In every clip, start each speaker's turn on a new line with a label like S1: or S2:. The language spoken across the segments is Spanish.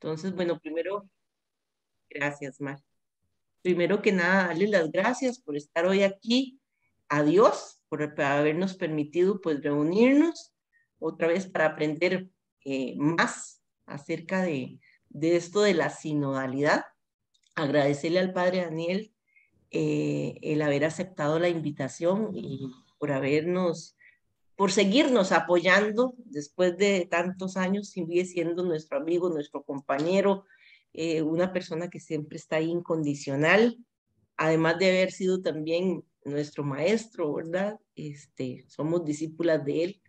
S1: Entonces, bueno, primero, gracias, Mar. Primero que nada, darle las gracias por estar hoy aquí, a Dios por habernos permitido pues reunirnos otra vez para aprender más acerca de esto de la sinodalidad. Agradecerle al Padre Daniel el haber aceptado la invitación y por seguirnos apoyando después de tantos años, sigue siendo nuestro amigo, nuestro compañero, una persona que siempre está ahí incondicional, además de haber sido también nuestro maestro, ¿verdad? Somos discípulas de él.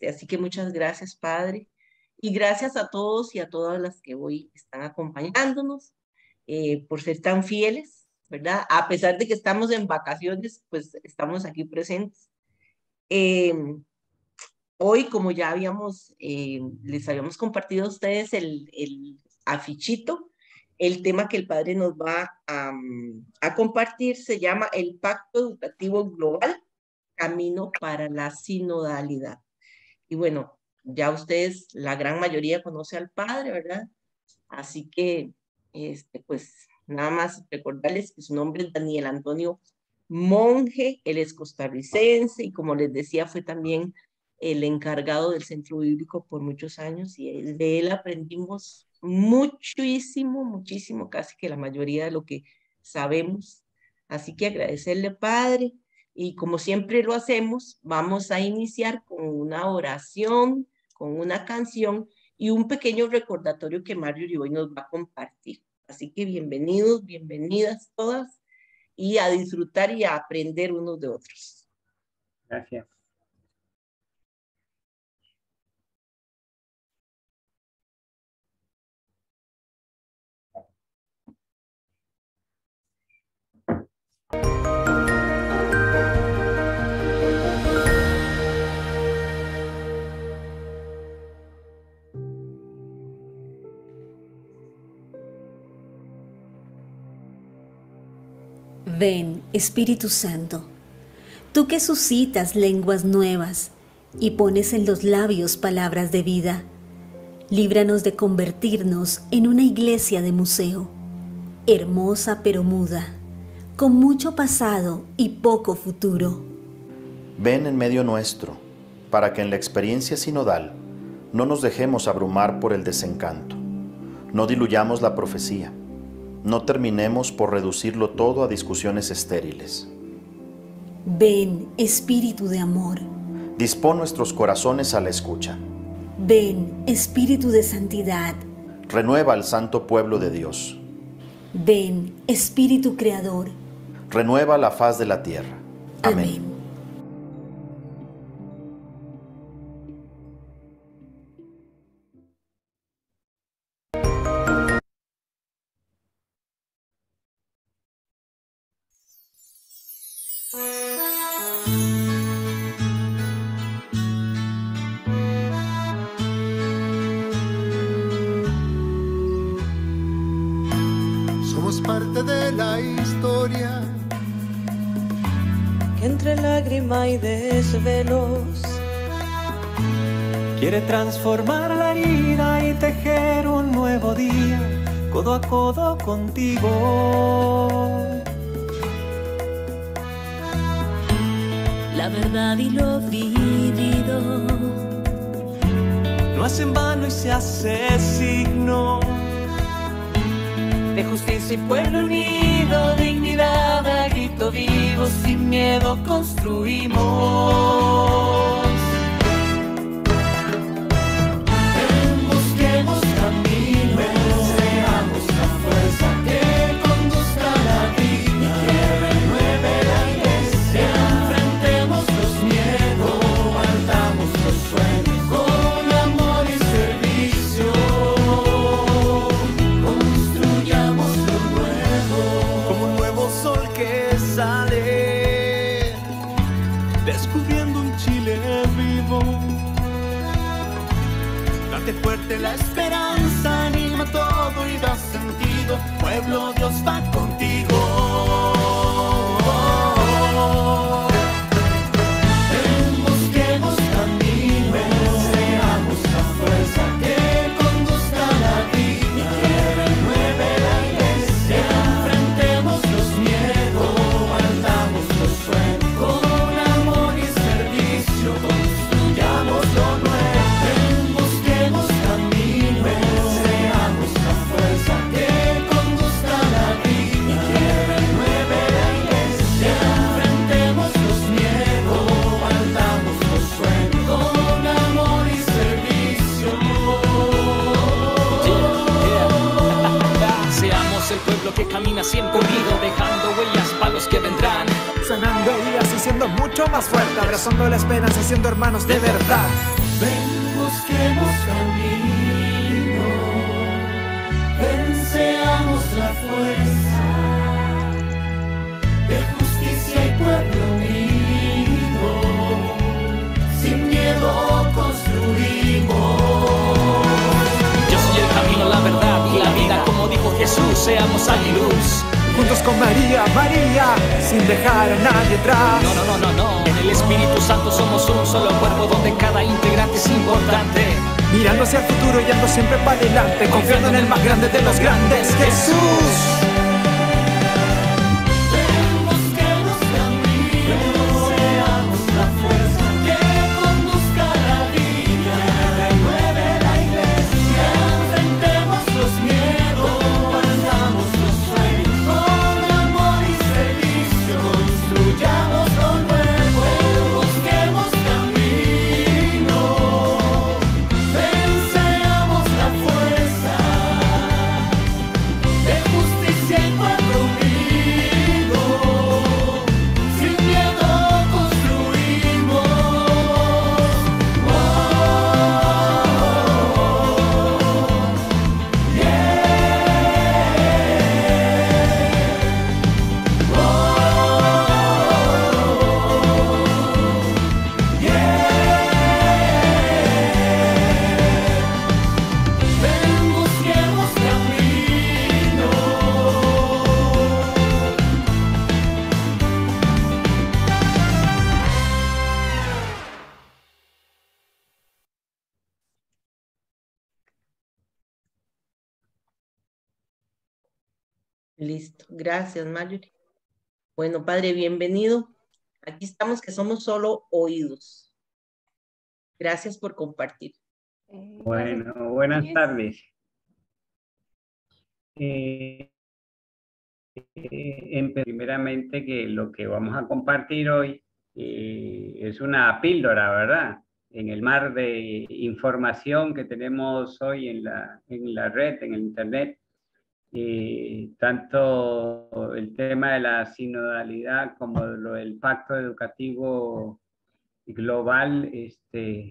S1: Así que muchas gracias, Padre. Y gracias a todos y a todas las que hoy están acompañándonos por ser tan fieles, ¿verdad? A pesar de que estamos en vacaciones, pues estamos aquí presentes. Eh, Hoy, como ya les habíamos compartido a ustedes el afichito, el tema que el padre nos va a compartir se llama el Pacto Educativo Global, Camino para la Sinodalidad. Y bueno, ya ustedes, la gran mayoría conoce al padre, ¿verdad? Así que, pues, nada más recordarles que su nombre es Daniel Antonio Monge, él es costarricense y como les decía, fue también el encargado del Centro Bíblico por muchos años y de él aprendimos muchísimo, muchísimo, casi que la mayoría de lo que sabemos. Así que agradecerle, Padre, y como siempre lo hacemos, vamos a iniciar con una oración, con una canción y un pequeño recordatorio que Mario hoy nos va a compartir. Así que bienvenidos, bienvenidas todas y a disfrutar y a aprender unos de otros.
S2: Gracias.
S3: Ven, Espíritu Santo, tú que suscitas lenguas nuevas y pones en los labios palabras de vida, líbranos de convertirnos en una iglesia de museo, hermosa pero muda, con mucho pasado y poco futuro.
S4: Ven en medio nuestro, para que en la experiencia sinodal no nos dejemos abrumar por el desencanto, no diluyamos la profecía, no terminemos por reducirlo todo a discusiones estériles.
S3: Ven, Espíritu de amor.
S4: Dispón nuestros corazones a la escucha.
S3: Ven, Espíritu de santidad.
S4: Renueva al santo pueblo de Dios.
S3: Ven, Espíritu creador.
S4: Renueva la faz de la tierra. Amén.
S5: Somos parte de la historia
S6: que entre lágrima y desvelos
S7: quiere transformar la herida y tejer un nuevo día, codo a codo contigo.
S6: La verdad y lo vivido
S7: No es en vano y se hace signo de justicia y pueblo unido, dignidad a grito vivo, sin miedo construimos. Busquemos caminos, seamos la fuerza que conduzca la vida, que renueve la iglesia. Enfrentemos los miedos, altamos los sueños con amor y servicio. Construyamos lo nuevo, como un nuevo sol que sale, descubriendo un Chile
S2: siempre unido, dejando huellas para los que vendrán.
S8: Sanando heridas y siendo mucho más fuerte, abrazando la esperanza, siendo hermanos de verdad.
S7: Ven, busquemos camino, ven, seamos la fuerza de justicia y pueblo unido, sin miedo construimos.
S2: Yo soy el camino, la verdad y la vida, como dijo Jesús, seamos sal y luz.
S8: Juntos con María, María, sin dejar a nadie atrás.
S2: No, no, no, no, no. En el Espíritu Santo somos un solo cuerpo donde cada integrante es importante.
S8: Mirando hacia el futuro y ando siempre para adelante, confiando en el más grande de los grandes, Jesús.
S1: Listo, gracias, Marjorie. Bueno, Padre, bienvenido. Aquí estamos, que somos solo oídos. Gracias por compartir.
S9: Bueno, buenas tardes. Primeramente que lo que vamos a compartir hoy es una píldora, ¿verdad? En el mar de información que tenemos hoy en la red, en el internet. Tanto el tema de la sinodalidad como lo del pacto educativo global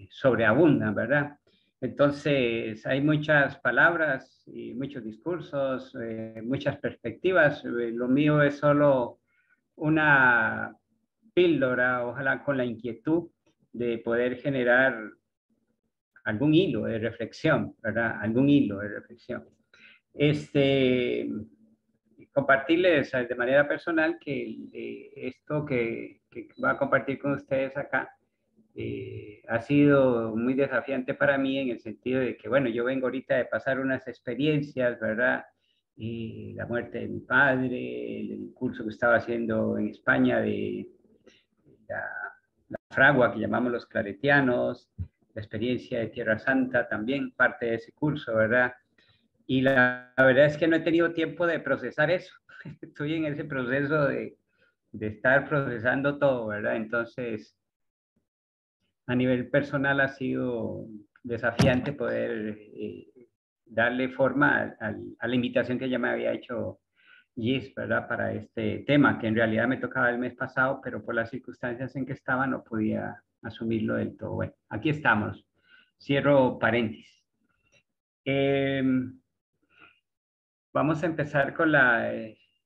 S9: sobreabundan, ¿verdad? Entonces hay muchas palabras y muchos discursos, muchas perspectivas. Lo mío es solo una píldora, ojalá con la inquietud de poder generar algún hilo de reflexión, ¿verdad? Algún hilo de reflexión. Compartirles de manera personal que esto que voy a compartir con ustedes acá ha sido muy desafiante para mí en el sentido de que, bueno, yo vengo ahorita de pasar unas experiencias, ¿verdad? La muerte de mi padre, el curso que estaba haciendo en España de la fragua que llamamos los claretianos, la experiencia de Tierra Santa también, parte de ese curso, ¿verdad? Y la verdad es que no he tenido tiempo de procesar eso. Estoy en ese proceso de estar procesando todo, ¿verdad? Entonces, a nivel personal ha sido desafiante poder darle forma a la invitación que ya me había hecho Gis, ¿verdad? Para este tema, que en realidad me tocaba el mes pasado, pero por las circunstancias en que estaba no podía asumirlo del todo. Bueno, aquí estamos. Cierro paréntesis. Vamos a empezar con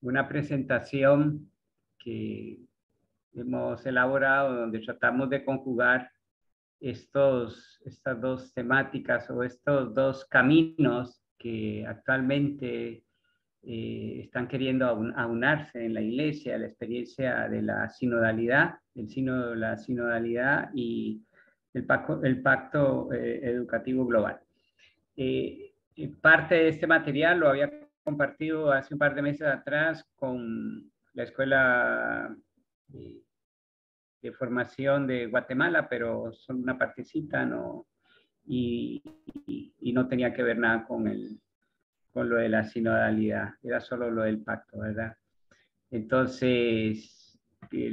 S9: una presentación que hemos elaborado donde tratamos de conjugar estas dos temáticas o estos dos caminos que actualmente están queriendo aunarse en la Iglesia, la experiencia de la sinodalidad, la sinodalidad y el pacto educativo global. Parte de este material lo había compartido hace un par de meses atrás con la Escuela de Formación de Guatemala, pero son una partecita, ¿no? Y no tenía que ver nada con lo de la sinodalidad, era solo lo del pacto, ¿verdad? Entonces...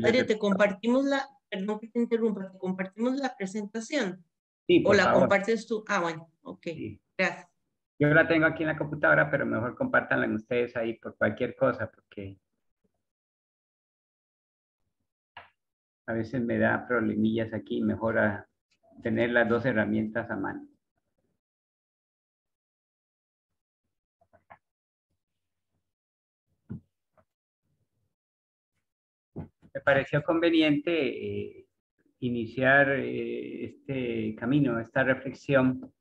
S1: Padre, te compartimos perdón que te interrumpa, te compartimos la presentación.
S9: Sí, por
S1: ¿O la
S9: favor.
S1: compartes tú? Ah, bueno, ok, sí. Gracias.
S9: Yo la tengo aquí en la computadora, pero mejor compártanla ustedes ahí por cualquier cosa, porque a veces me da problemillas aquí, mejor tener las dos herramientas a mano. Me pareció conveniente iniciar este camino, esta reflexión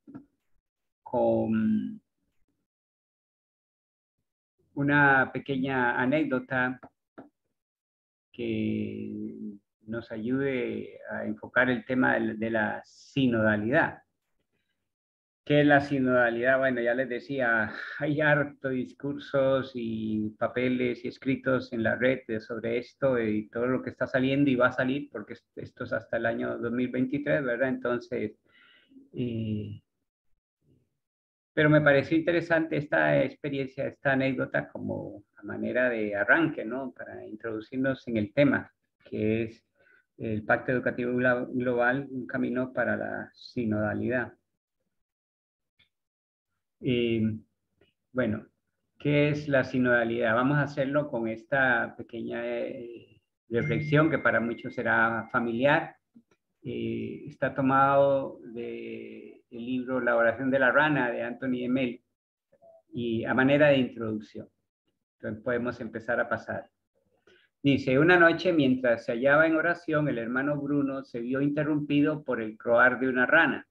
S9: con una pequeña anécdota que nos ayude a enfocar el tema de la sinodalidad. ¿Qué es la sinodalidad? Bueno, ya les decía, hay harto discursos y papeles y escritos en la red sobre esto y todo lo que está saliendo y va a salir, porque esto es hasta el año 2023, ¿verdad? Entonces, pero me pareció interesante esta experiencia, esta anécdota como a manera de arranque, ¿no? Para introducirnos en el tema, que es el Pacto Educativo Global, un camino para la sinodalidad. Bueno, ¿qué es la sinodalidad? Vamos a hacerlo con esta pequeña reflexión que para muchos será familiar. Está tomado del libro La oración de la rana de Anthony Emel y a manera de introducción. Entonces podemos empezar a pasar. Dice, una noche mientras se hallaba en oración, el hermano Bruno se vio interrumpido por el croar de una rana.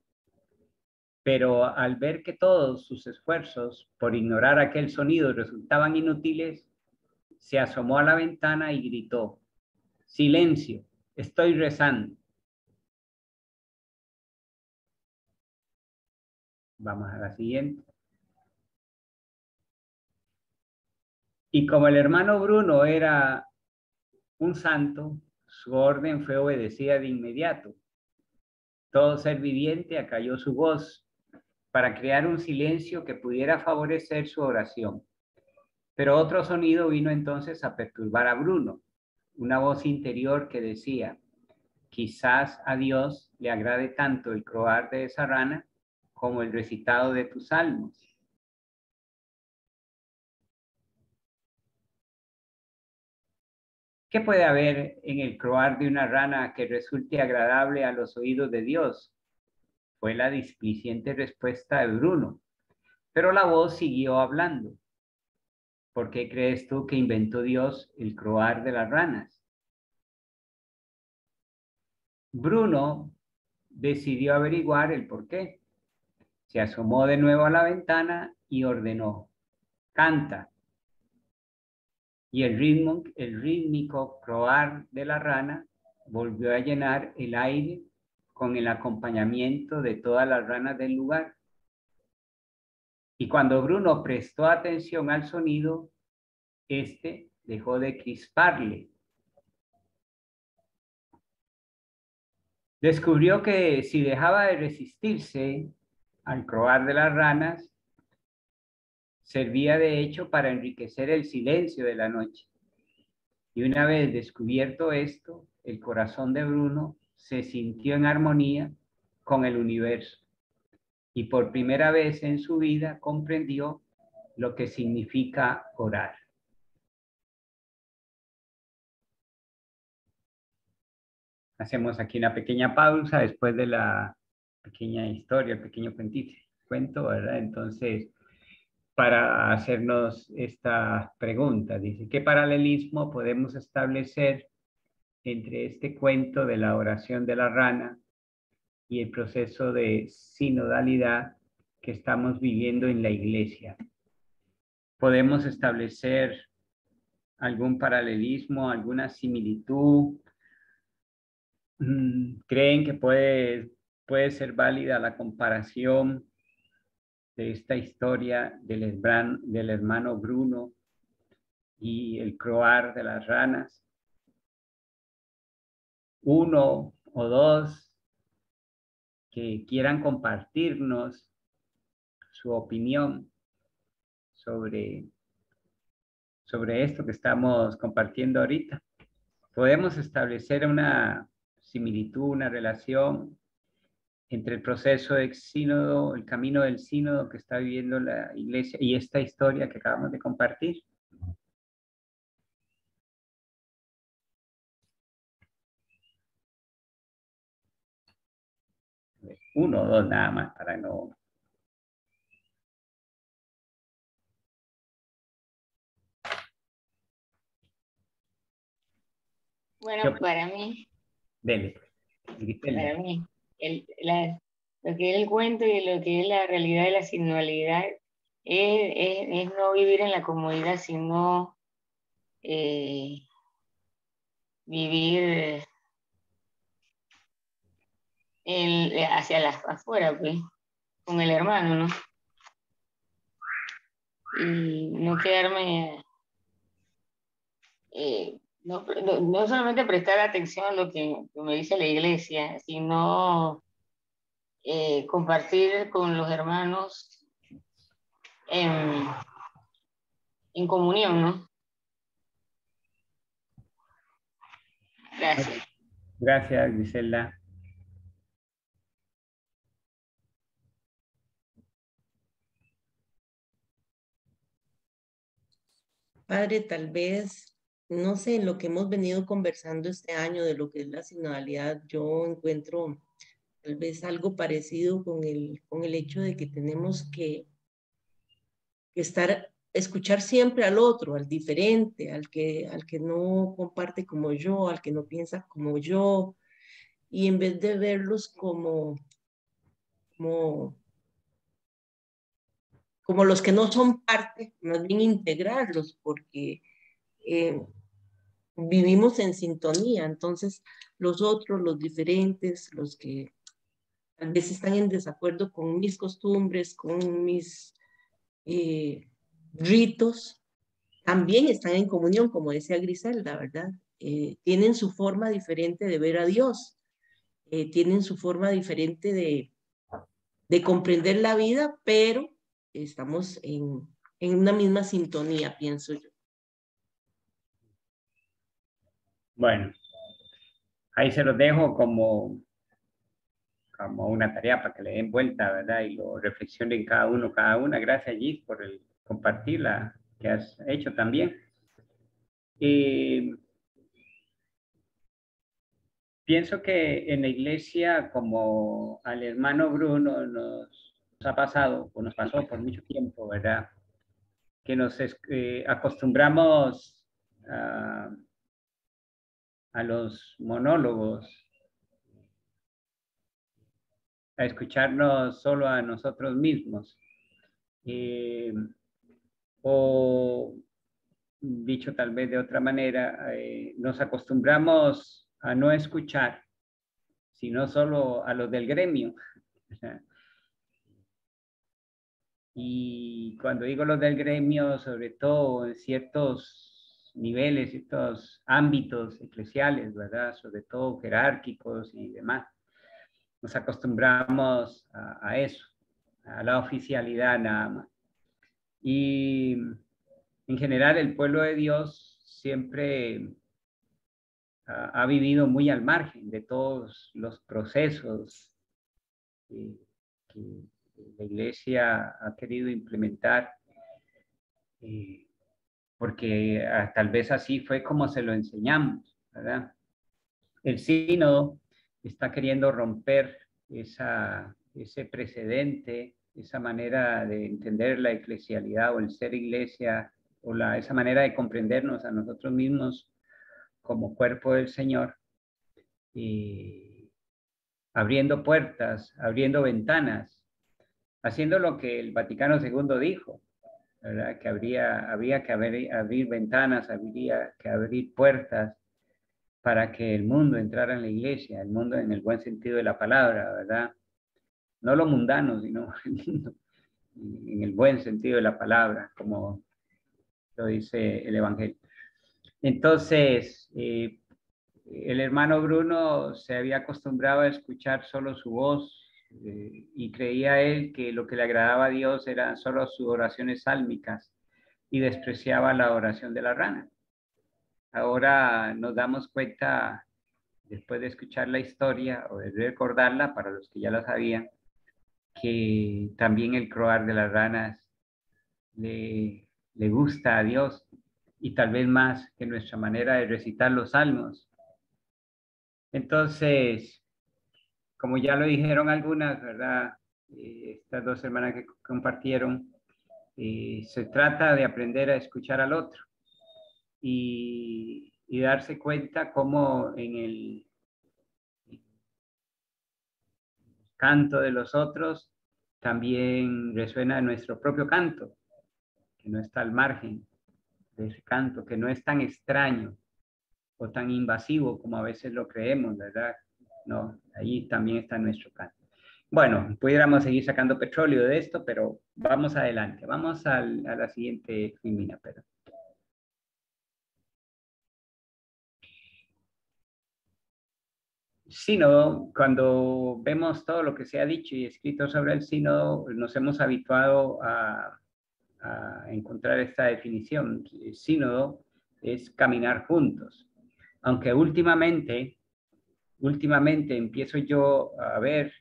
S9: Pero al ver que todos sus esfuerzos por ignorar aquel sonido resultaban inútiles, se asomó a la ventana y gritó, silencio, estoy rezando. Vamos a la siguiente. Y como el hermano Bruno era un santo, su orden fue obedecida de inmediato. Todo ser viviente acalló su voz para crear un silencio que pudiera favorecer su oración. Pero otro sonido vino entonces a perturbar a Bruno, una voz interior que decía, quizás a Dios le agrade tanto el croar de esa rana como el recitado de tus salmos. ¿Qué puede haber en el croar de una rana que resulte agradable a los oídos de Dios? Fue la displicente respuesta de Bruno, pero la voz siguió hablando. ¿Por qué crees tú que inventó Dios el croar de las ranas? Bruno decidió averiguar el por qué. Se asomó de nuevo a la ventana y ordenó, canta. Y el rítmico croar de la rana volvió a llenar el aire con el acompañamiento de todas las ranas del lugar. Y cuando Bruno prestó atención al sonido, este dejó de crisparle. Descubrió que si dejaba de resistirse al croar de las ranas, servía de hecho para enriquecer el silencio de la noche. Y una vez descubierto esto, el corazón de Bruno se sintió en armonía con el universo. Y por primera vez en su vida comprendió lo que significa orar. Hacemos aquí una pequeña pausa después de la pequeña historia, el pequeño cuento, ¿verdad? Entonces, para hacernos esta pregunta, dice, ¿qué paralelismo podemos establecer entre este cuento de la oración de la rana y el proceso de sinodalidad que estamos viviendo en la iglesia? ¿Podemos establecer algún paralelismo, alguna similitud? ¿Creen que puede ser válida la comparación de esta historia del hermano Bruno y el croar de las ranas? Uno o dos que quieran compartirnos su opinión sobre esto que estamos compartiendo ahorita. Podemos establecer una similitud, una relación entre el proceso del sínodo, el camino del sínodo que está viviendo la iglesia y esta historia que acabamos de compartir. Uno o dos nada más para no...
S10: Bueno, para mí,
S9: Dele.
S10: para mí, lo que es el cuento y lo que es la realidad de la sinodalidad es no vivir en la comodidad, sino vivir hacia afuera, pues, con el hermano, ¿no? Y no quedarme, no solamente prestar atención a lo que me dice la iglesia, sino compartir con los hermanos en comunión, ¿no? Gracias.
S9: Gracias, Griselda.
S1: Padre, tal vez, no sé, en lo que hemos venido conversando este año de lo que es la sinodalidad, yo encuentro tal vez algo parecido con el hecho de que tenemos que escuchar siempre al otro, al diferente, al que no comparte como yo, al que no piensa como yo, y en vez de verlos como los que no son parte, más bien integrarlos, porque vivimos en sintonía. Entonces, los otros, los diferentes, los que tal vez están en desacuerdo con mis costumbres, con mis ritos, también están en comunión, como decía Griselda, ¿verdad? Tienen su forma diferente de ver a Dios, tienen su forma diferente de comprender la vida, pero estamos en una misma sintonía, pienso yo.
S9: Bueno, ahí se los dejo como una tarea para que le den vuelta, ¿verdad? Y lo reflexionen cada uno, cada una. Gracias, Gis, por el compartirla que has hecho también. Pienso que en la iglesia, como al hermano Bruno nos ha pasado, o nos pasó por mucho tiempo, ¿verdad? Que nos acostumbramos a los monólogos, a escucharnos solo a nosotros mismos. O dicho tal vez de otra manera, nos acostumbramos a no escuchar, sino solo a los del gremio. Y cuando digo los del gremio, sobre todo en ciertos niveles, ciertos ámbitos eclesiales, ¿verdad? Sobre todo jerárquicos y demás. Nos acostumbramos a eso, a la oficialidad nada más. Y en general el pueblo de Dios siempre ha vivido muy al margen de todos los procesos que la iglesia ha querido implementar, porque tal vez así fue como se lo enseñamos, ¿verdad? El sínodo está queriendo romper ese precedente, esa manera de entender la eclesialidad o el ser iglesia, o esa manera de comprendernos a nosotros mismos como cuerpo del Señor, abriendo puertas, abriendo ventanas, haciendo lo que el Vaticano II dijo, ¿verdad? Que había que abrir ventanas, habría que abrir puertas para que el mundo entrara en la iglesia, el mundo en el buen sentido de la palabra, ¿verdad? No lo mundano, sino el mundo en el buen sentido de la palabra, como lo dice el Evangelio. Entonces, el hermano Bruno se había acostumbrado a escuchar solo su voz, y creía él que lo que le agradaba a Dios eran solo sus oraciones sálmicas y despreciaba la oración de la rana. Ahora nos damos cuenta después de escuchar la historia o de recordarla, para los que ya la sabían, que también el croar de las ranas le gusta a Dios, y tal vez más que nuestra manera de recitar los salmos. Entonces, como ya lo dijeron algunas, ¿verdad? Estas dos hermanas que compartieron, se trata de aprender a escuchar al otro y darse cuenta cómo en el canto de los otros también resuena nuestro propio canto, que no está al margen de ese canto, que no es tan extraño o tan invasivo como a veces lo creemos, ¿verdad? No, ahí también está nuestro canto. Bueno, pudiéramos seguir sacando petróleo de esto, pero vamos adelante. Vamos a la siguiente filmina, pero. Sínodo, cuando vemos todo lo que se ha dicho y escrito sobre el sínodo, nos hemos habituado a encontrar esta definición. El sínodo es caminar juntos. Aunque últimamente empiezo yo a ver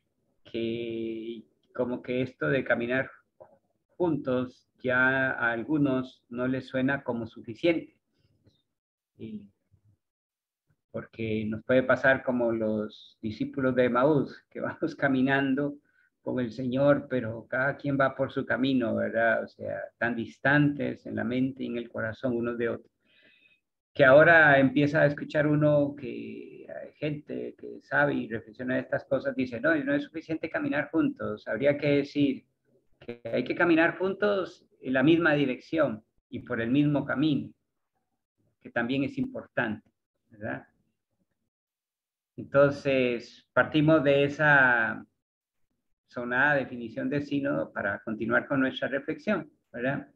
S9: que como que esto de caminar juntos ya a algunos no les suena como suficiente. Porque nos puede pasar como los discípulos de Emaús, que vamos caminando con el Señor, pero cada quien va por su camino, ¿verdad? O sea, tan distantes en la mente y en el corazón unos de otros. Que ahora empieza a escuchar uno que hay gente que sabe y reflexiona de estas cosas, dice, no es suficiente caminar juntos, habría que decir que hay que caminar juntos en la misma dirección y por el mismo camino, que también es importante, ¿verdad? Entonces, partimos de esa sonada definición de sínodo para continuar con nuestra reflexión, ¿verdad?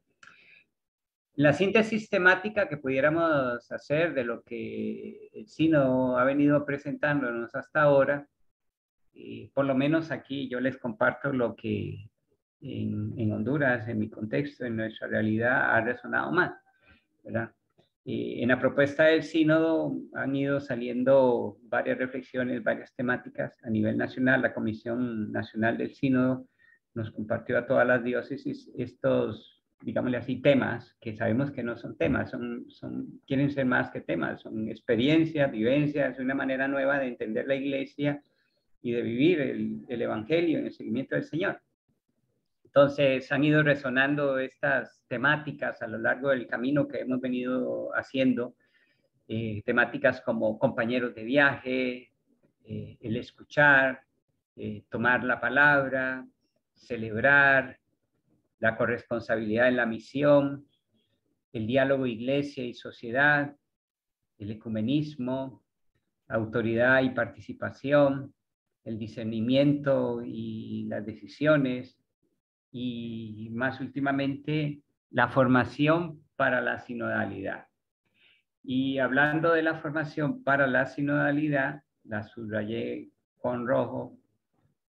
S9: La síntesis temática que pudiéramos hacer de lo que el sínodo ha venido presentándonos hasta ahora, por lo menos aquí yo les comparto lo que en Honduras, en mi contexto, en nuestra realidad, ha resonado más, ¿verdad? En la propuesta del sínodo han ido saliendo varias reflexiones, varias temáticas a nivel nacional. La Comisión Nacional del Sínodo nos compartió a todas las diócesis estos, digámosle así, temas, que sabemos que no son temas, quieren ser más que temas, son experiencias, vivencias, una manera nueva de entender la iglesia y de vivir el evangelio en el seguimiento del Señor. Entonces han ido resonando estas temáticas a lo largo del camino que hemos venido haciendo, temáticas como compañeros de viaje, el escuchar, tomar la palabra, celebrar, la corresponsabilidad en la misión, el diálogo iglesia y sociedad, el ecumenismo, autoridad y participación, el discernimiento y las decisiones, y más últimamente la formación para la sinodalidad. Y hablando de la formación para la sinodalidad, la subrayé con rojo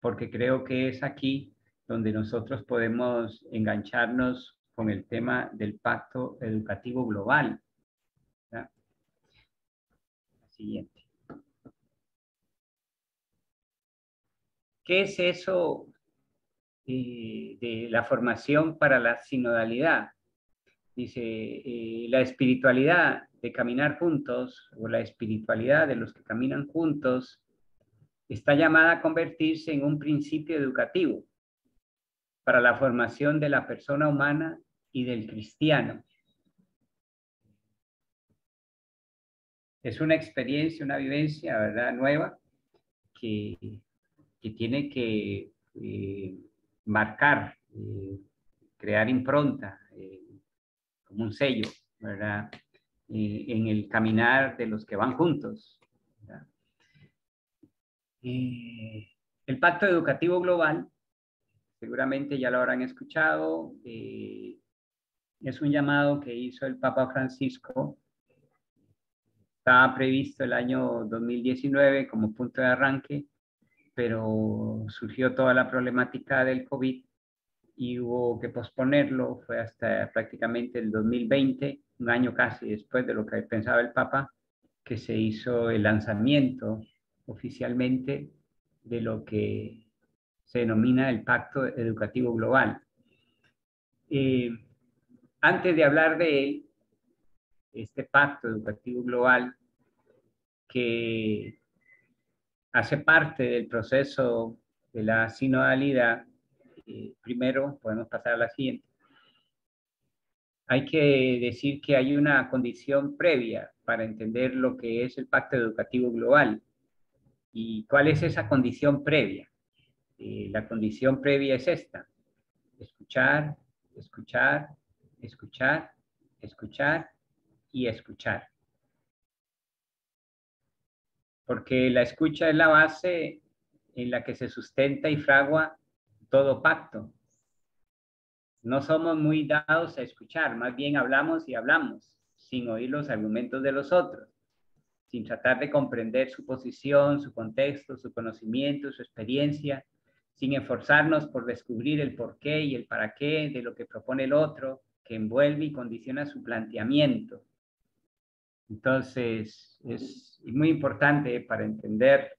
S9: porque creo que es aquí donde nosotros podemos engancharnos con el tema del pacto educativo global. ¿Ya? La siguiente. ¿Qué es eso de la formación para la sinodalidad? Dice, la espiritualidad de caminar juntos, o la espiritualidad de los que caminan juntos, está llamada a convertirse en un principio educativo para la formación de la persona humana y del cristiano. Es una experiencia, una vivencia, ¿verdad?, nueva, que tiene que marcar, crear impronta, como un sello, ¿verdad?, en el caminar de los que van juntos, ¿verdad? El Pacto Educativo Global, seguramente ya lo habrán escuchado, es un llamado que hizo el Papa Francisco. Estaba previsto el año 2019 como punto de arranque, pero surgió toda la problemática del COVID y hubo que posponerlo. Fue hasta prácticamente el 2020, un año casi después de lo que pensaba el Papa, que se hizo el lanzamiento oficialmente de lo que se denomina el Pacto Educativo Global. Antes de hablar de él, este Pacto Educativo Global, que hace parte del proceso de la sinodalidad, primero podemos pasar a la siguiente. Hay que decir que hay una condición previa para entender lo que es el Pacto Educativo Global. ¿Y cuál es esa condición previa? La condición previa es esta: escuchar, escuchar, escuchar, escuchar y escuchar. Porque la escucha es la base en la que se sustenta y fragua todo pacto. No somos muy dados a escuchar, más bien hablamos y hablamos, sin oír los argumentos de los otros, sin tratar de comprender su posición, su contexto, su conocimiento, su experiencia, sin esforzarnos por descubrir el porqué y el para qué de lo que propone el otro, que envuelve y condiciona su planteamiento. Entonces, es muy importante para entender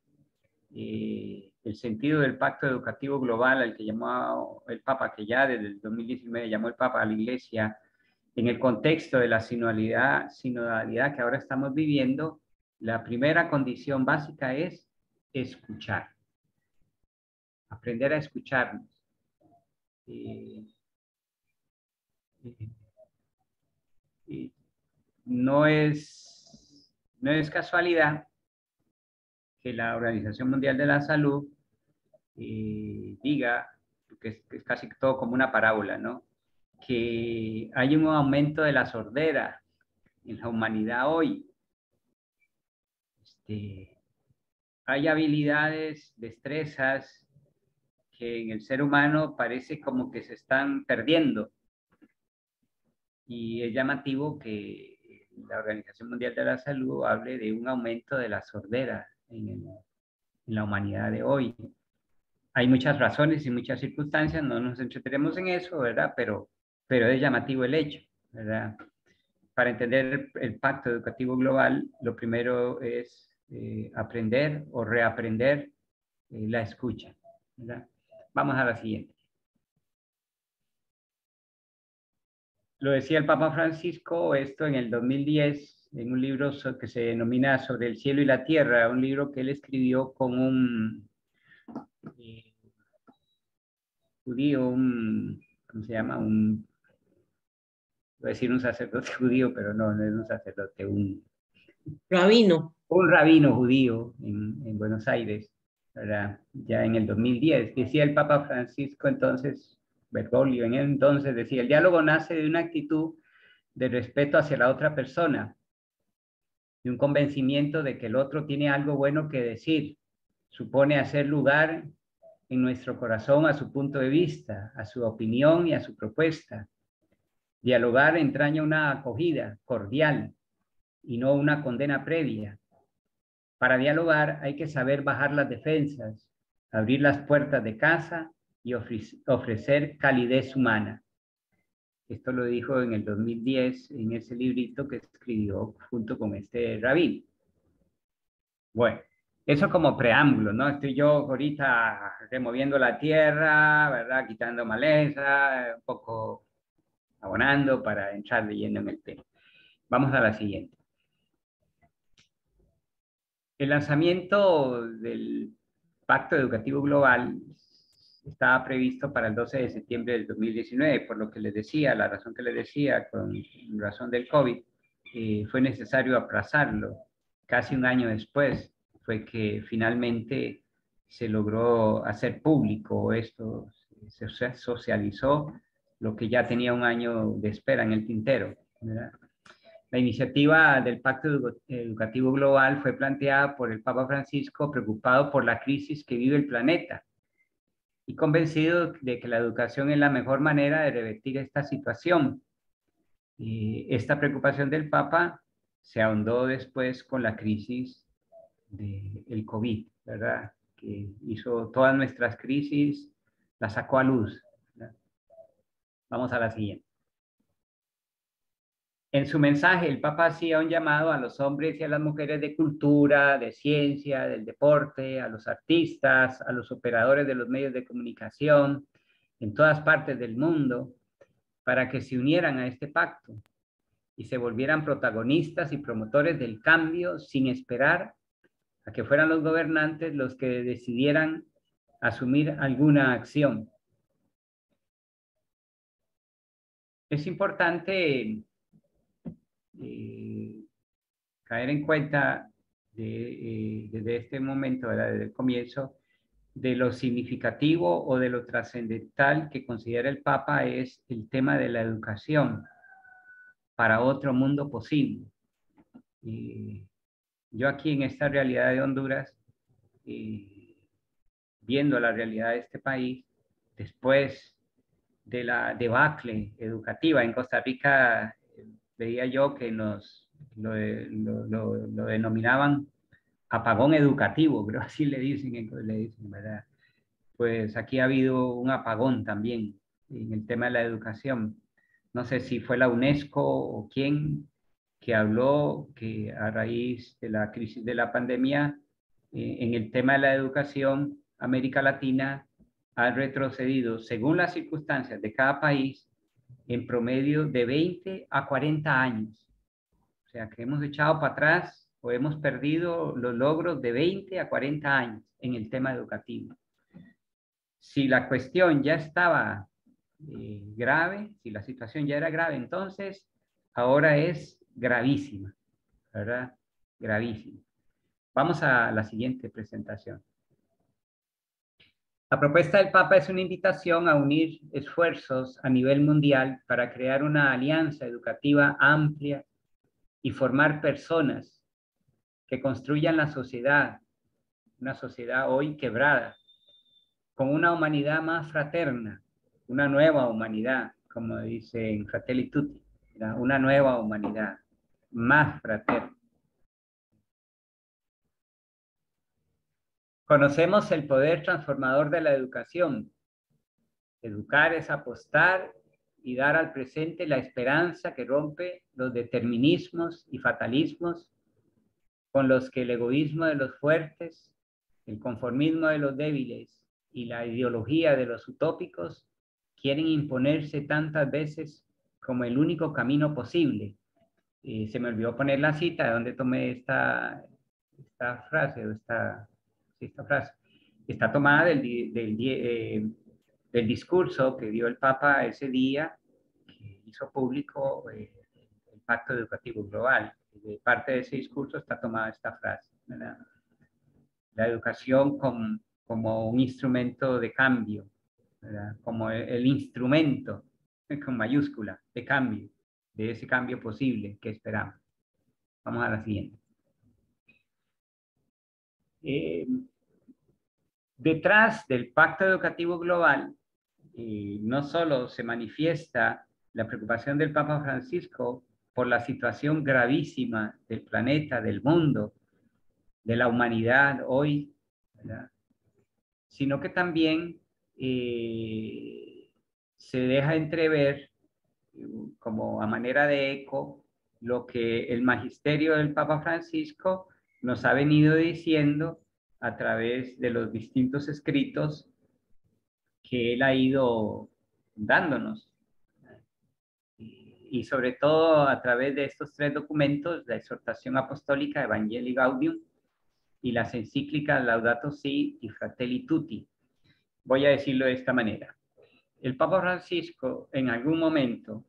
S9: el sentido del Pacto Educativo Global al que llamó el Papa, que ya desde el 2019 llamó el Papa a la Iglesia, en el contexto de la sinodalidad que ahora estamos viviendo. La primera condición básica es escuchar. Aprender a escucharnos. No es casualidad que la Organización Mundial de la Salud diga, que es casi todo como una parábola, ¿no?, que hay un aumento de la sordera en la humanidad hoy. Hay habilidades, destrezas que en el ser humano parece como que se están perdiendo. Y es llamativo que la Organización Mundial de la Salud hable de un aumento de la sordera en la humanidad de hoy. Hay muchas razones y muchas circunstancias, no nos entretenemos en eso, ¿verdad? Pero es llamativo el hecho, ¿verdad? Para entender el Pacto Educativo Global, lo primero es aprender o reaprender la escucha, ¿verdad? Vamos a la siguiente. Lo decía el Papa Francisco, esto en el 2010, en un libro que se denomina Sobre el cielo y la tierra, un libro que él escribió con un judío, ¿cómo se llama? Voy a decir un sacerdote judío, pero no es un sacerdote, un
S1: rabino. Un
S9: rabino judío en Buenos Aires, ¿verdad? Ya en el 2010. Decía el Papa Francisco entonces, Bergoglio, en el entonces decía: el diálogo nace de una actitud de respeto hacia la otra persona, de un convencimiento de que el otro tiene algo bueno que decir, supone hacer lugar en nuestro corazón a su punto de vista, a su opinión y a su propuesta. Dialogar entraña una acogida cordial y no una condena previa. Para dialogar hay que saber bajar las defensas, abrir las puertas de casa y ofrecer calidez humana. Esto lo dijo en el 2010 en ese librito que escribió junto con este rabino. Bueno, eso como preámbulo, ¿no? Estoy yo ahorita removiendo la tierra, ¿verdad? Quitando maleza, un poco abonando para entrar de lleno en el tema. Vamos a la siguiente. El lanzamiento del Pacto Educativo Global estaba previsto para el 12 de septiembre del 2019, por lo que les decía, la razón que les decía, con razón del COVID, fue necesario aplazarlo. Casi un año después fue que finalmente se logró hacer público esto, se socializó lo que ya tenía un año de espera en el tintero, ¿verdad? La iniciativa del Pacto Educativo Global fue planteada por el Papa Francisco, preocupado por la crisis que vive el planeta y convencido de que la educación es la mejor manera de revertir esta situación. Esta preocupación del Papa se ahondó después con la crisis del COVID, ¿verdad? Que hizo todas nuestras crisis, las sacó a luz, ¿verdad? Vamos a la siguiente. En su mensaje, el Papa hacía un llamado a los hombres y a las mujeres de cultura, de ciencia, del deporte, a los artistas, a los operadores de los medios de comunicación en todas partes del mundo, para que se unieran a este pacto y se volvieran protagonistas y promotores del cambio sin esperar a que fueran los gobernantes los que decidieran asumir alguna acción. Es importante caer en cuenta desde este momento, ¿verdad? Desde el comienzo, de lo significativo o de lo trascendental que considera el Papa es el tema de la educación para otro mundo posible. Yo aquí en esta realidad de Honduras, viendo la realidad de este país, después de la debacle educativa en Costa Rica, veía yo que lo denominaban apagón educativo, creo así le dicen, ¿verdad? Pues aquí ha habido un apagón también en el tema de la educación. No sé si fue la UNESCO o quién que habló que a raíz de la crisis de la pandemia, en el tema de la educación, América Latina ha retrocedido, según las circunstancias de cada país, en promedio de 20 a 40 años. O sea, que hemos echado para atrás o hemos perdido los logros de 20 a 40 años en el tema educativo. Si la cuestión ya estaba grave, si la situación ya era grave, entonces ahora es gravísima, ¿verdad? Gravísima. Vamos a la siguiente presentación. La propuesta del Papa es una invitación a unir esfuerzos a nivel mundial para crear una alianza educativa amplia y formar personas que construyan la sociedad, una sociedad hoy quebrada, con una humanidad más fraterna, una nueva humanidad, como dice en Fratelli Tutti, ¿verdad? Una nueva humanidad más fraterna. Conocemos el poder transformador de la educación. Educar es apostar y dar al presente la esperanza que rompe los determinismos y fatalismos con los que el egoísmo de los fuertes, el conformismo de los débiles y la ideología de los utópicos quieren imponerse tantas veces como el único camino posible. Se me olvidó poner la cita de donde tomé esta frase, o esta frase. Está tomada del discurso que dio el Papa ese día, que hizo público el Pacto Educativo Global. De parte de ese discurso está tomada esta frase, ¿verdad? La educación como un instrumento de cambio, ¿verdad? Como el instrumento con mayúscula de cambio, de ese cambio posible que esperamos. Vamos a la siguiente. Detrás del Pacto Educativo Global, no solo se manifiesta la preocupación del Papa Francisco por la situación gravísima del planeta, del mundo, de la humanidad hoy, ¿verdad? Sino que también se deja entrever, como a manera de eco, lo que el magisterio del Papa Francisco nos ha venido diciendo a través de los distintos escritos que él ha ido dándonos. Y sobre todo a través de estos tres documentos, la exhortación apostólica Evangelii Gaudium y las encíclicas Laudato Si y Fratelli Tutti. Voy a decirlo de esta manera. El Papa Francisco en algún momento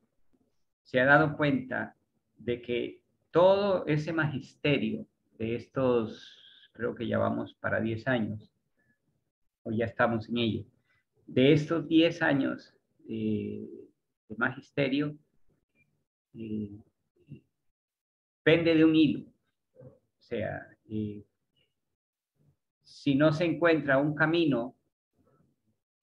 S9: se ha dado cuenta de que todo ese magisterio de estos, creo que ya vamos para 10 años, o ya estamos en ello, de estos 10 años de magisterio, pende de un hilo. O sea, si no se encuentra un camino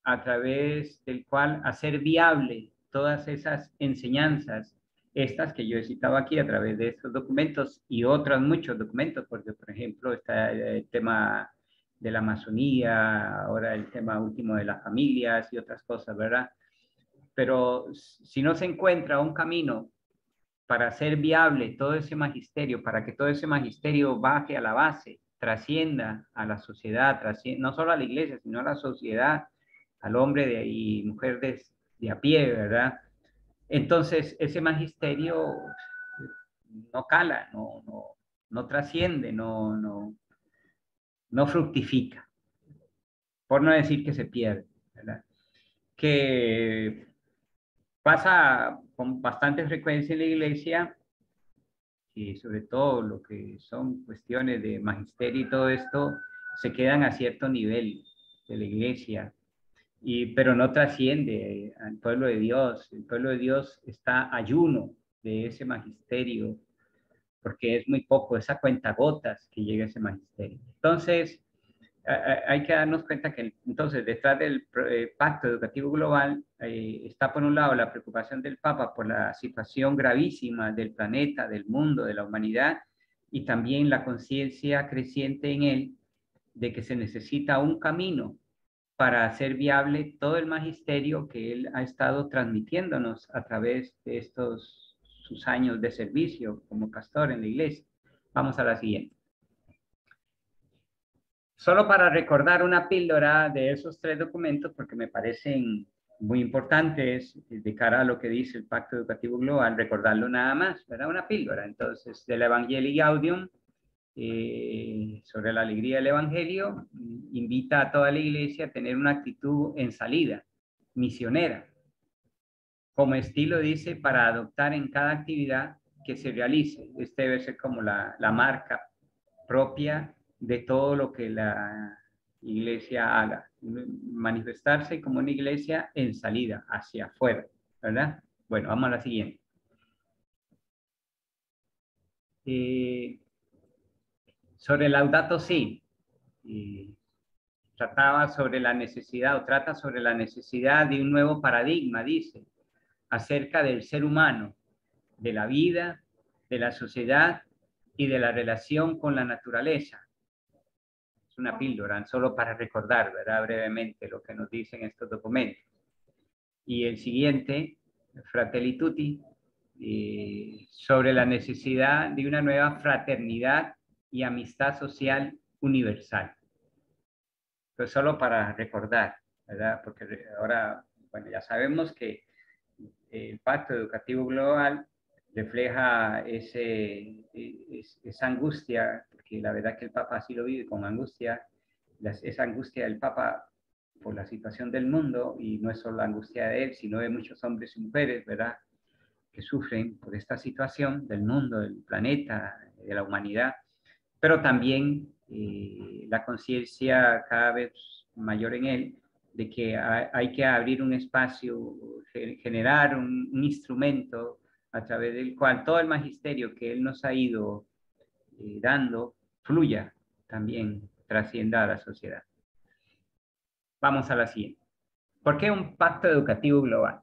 S9: a través del cual hacer viable todas esas enseñanzas, estas que yo he citado aquí a través de estos documentos y otros muchos documentos, porque por ejemplo está el tema de la Amazonía, ahora el tema último de las familias y otras cosas, ¿verdad? Pero si no se encuentra un camino para hacer viable todo ese magisterio, para que todo ese magisterio baje a la base, trascienda a la sociedad, no solo a la iglesia, sino a la sociedad, al hombre y mujer de a pie, ¿verdad? Entonces, ese magisterio no cala, no trasciende, no fructifica, por no decir que se pierde, ¿verdad? Que pasa con bastante frecuencia en la iglesia, y sobre todo lo que son cuestiones de magisterio y todo esto, se quedan a cierto nivel de la iglesia, pero no trasciende al pueblo de Dios. El pueblo de Dios está ayuno de ese magisterio, porque es muy poco, esa cuentagotas que llega a ese magisterio. Entonces, hay que darnos cuenta que entonces detrás del Pacto Educativo Global está por un lado la preocupación del Papa por la situación gravísima del planeta, del mundo, de la humanidad, y también la conciencia creciente en él de que se necesita un camino para hacer viable todo el magisterio que él ha estado transmitiéndonos a través de sus años de servicio como pastor en la iglesia. Vamos a la siguiente. Solo para recordar una píldora de esos 3 documentos, porque me parecen muy importantes de cara a lo que dice el Pacto Educativo Global, recordarlo nada más, ¿verdad? Una píldora. Entonces, del Evangelii Gaudium, sobre la alegría del Evangelio, invita a toda la iglesia a tener una actitud en salida, misionera. Como estilo, dice, para adoptar en cada actividad que se realice. Este debe ser como la marca propia de todo lo que la iglesia haga. Manifestarse como una iglesia en salida, hacia afuera, ¿verdad? Bueno, vamos a la siguiente. Sobre Laudato Si, trata sobre la necesidad de un nuevo paradigma, dice, acerca del ser humano, de la vida, de la sociedad y de la relación con la naturaleza. Es una píldora, solo para recordar, ¿verdad? Brevemente lo que nos dicen estos documentos. Y el siguiente, Fratelli Tutti, sobre la necesidad de una nueva fraternidad y amistad social universal. Pues solo para recordar, ¿verdad? Porque ahora, bueno, ya sabemos que el Pacto Educativo Global refleja esa angustia, porque la verdad que el Papa así lo vive con angustia, esa angustia del Papa por la situación del mundo, y no es solo la angustia de él, sino de muchos hombres y mujeres, ¿verdad?, que sufren por esta situación del mundo, del planeta, de la humanidad, pero también la conciencia cada vez mayor en él de que hay que abrir un espacio, generar un instrumento a través del cual todo el magisterio que él nos ha ido dando fluya también, trascienda a la sociedad. Vamos a la siguiente. ¿Por qué un pacto educativo global?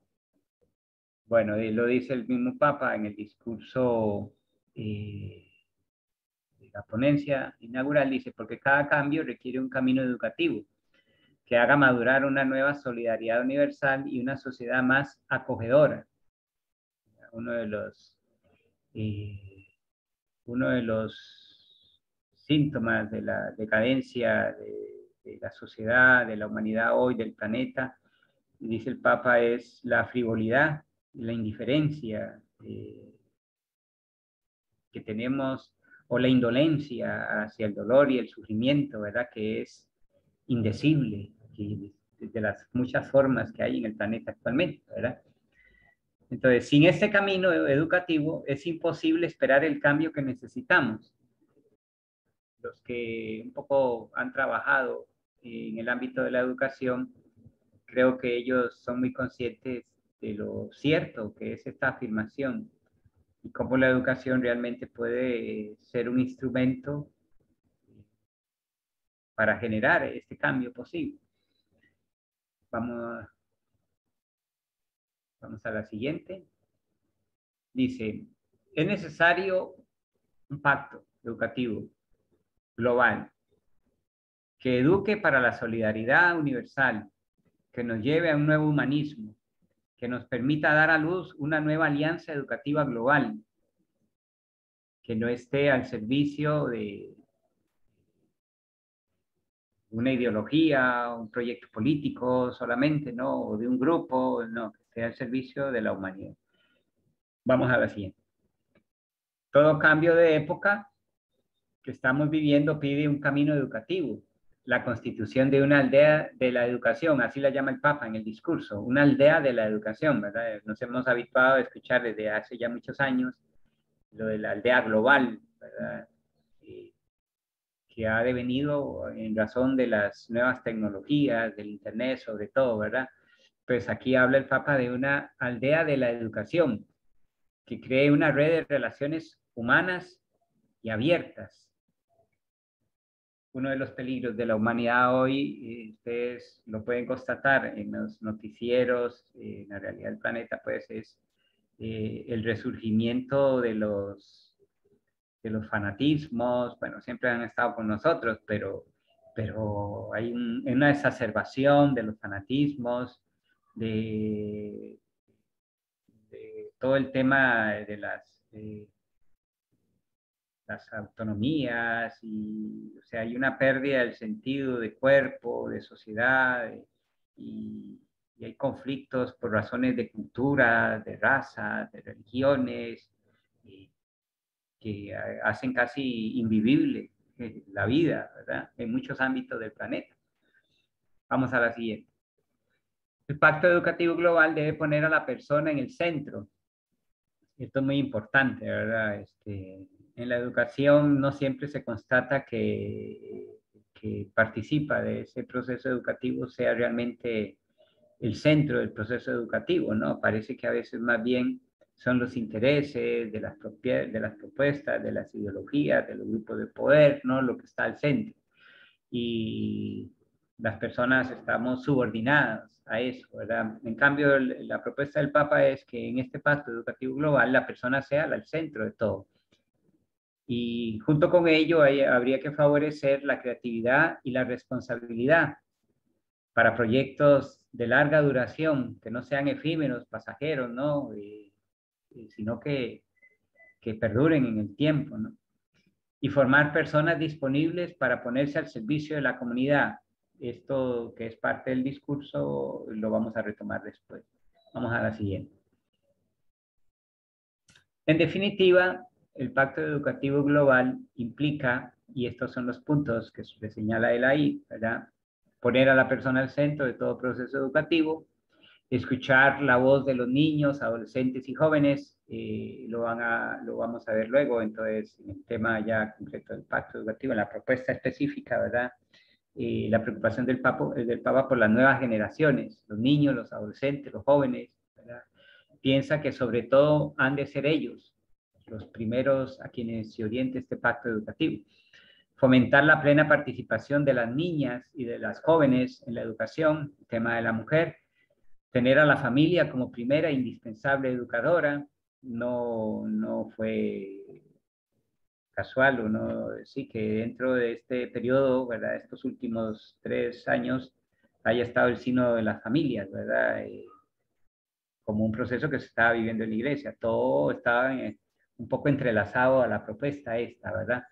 S9: Bueno, lo dice el mismo Papa en el discurso de la ponencia inaugural, dice, porque cada cambio requiere un camino educativo que haga madurar una nueva solidaridad universal y una sociedad más acogedora. Uno de los síntomas de la decadencia de la sociedad, de la humanidad hoy, del planeta, dice el Papa, es la frivolidad, la indiferencia que tenemos, o la indolencia hacia el dolor y el sufrimiento, ¿verdad?, que es indecible, de las muchas formas que hay en el planeta actualmente, ¿verdad? Entonces, sin este camino educativo es imposible esperar el cambio que necesitamos. Los que un poco han trabajado en el ámbito de la educación, creo que ellos son muy conscientes de lo cierto que es esta afirmación y cómo la educación realmente puede ser un instrumento para generar este cambio posible. Vamos a la siguiente. Dice, es necesario un pacto educativo global que eduque para la solidaridad universal, que nos lleve a un nuevo humanismo, que nos permita dar a luz una nueva alianza educativa global que no esté al servicio de una ideología, un proyecto político solamente, ¿no? O de un grupo, no, que esté al servicio de la humanidad. Vamos a la siguiente. Todo cambio de época que estamos viviendo pide un camino educativo. La constitución de una aldea de la educación, así la llama el Papa en el discurso, una aldea de la educación, ¿verdad? Nos hemos habituado a escuchar desde hace ya muchos años lo de la aldea global, ¿verdad? Que ha devenido en razón de las nuevas tecnologías, del Internet sobre todo, ¿verdad? Pues aquí habla el Papa de una aldea de la educación, que cree una red de relaciones humanas y abiertas. Uno de los peligros de la humanidad hoy, ustedes lo pueden constatar en los noticieros, en la realidad del planeta, pues es el resurgimiento de los fanatismos. Bueno, siempre han estado con nosotros, pero hay una exacerbación de los fanatismos, de todo el tema de las autonomías, y, o sea, hay una pérdida del sentido de cuerpo, de sociedad, y hay conflictos por razones de cultura, de raza, de religiones, que hacen casi invivible la vida, ¿verdad? En muchos ámbitos del planeta. Vamos a la siguiente. El Pacto Educativo Global debe poner a la persona en el centro. Esto es muy importante, ¿verdad? En la educación no siempre se constata que participa de ese proceso educativo sea realmente el centro del proceso educativo, ¿no? Parece que a veces más bien son los intereses de las propuestas, de las ideologías, de los grupos de poder, ¿no? Lo que está al centro. Y las personas estamos subordinadas a eso, ¿verdad? En cambio, la propuesta del Papa es que en este Pacto Educativo Global la persona sea al centro de todo. Y junto con ello habría que favorecer la creatividad y la responsabilidad para proyectos de larga duración, que no sean efímeros, pasajeros, ¿no? Sino que perduren en el tiempo, ¿no? Y formar personas disponibles para ponerse al servicio de la comunidad. Esto que es parte del discurso lo vamos a retomar después. Vamos a la siguiente. En definitiva, el Pacto Educativo Global implica, y estos son los puntos que le señala él ahí, ¿verdad? Poner a la persona al centro de todo proceso educativo, escuchar la voz de los niños, adolescentes y jóvenes, lo vamos a ver luego. Entonces, en el tema ya concreto del Pacto Educativo, en la propuesta específica, ¿verdad? La preocupación del Papa por las nuevas generaciones, los niños, los adolescentes, los jóvenes, ¿verdad? Piensa que sobre todo han de ser ellos los primeros a quienes se oriente este pacto educativo. Fomentar la plena participación de las niñas y de las jóvenes en la educación, el tema de la mujer, tener a la familia como primera e indispensable educadora. No fue casual, o no, sí, que dentro de este periodo, ¿verdad? Estos últimos 3 años haya estado el sínodo de las familias, ¿verdad? Como un proceso que se estaba viviendo en la iglesia. Todo estaba un poco entrelazado a la propuesta esta, ¿verdad?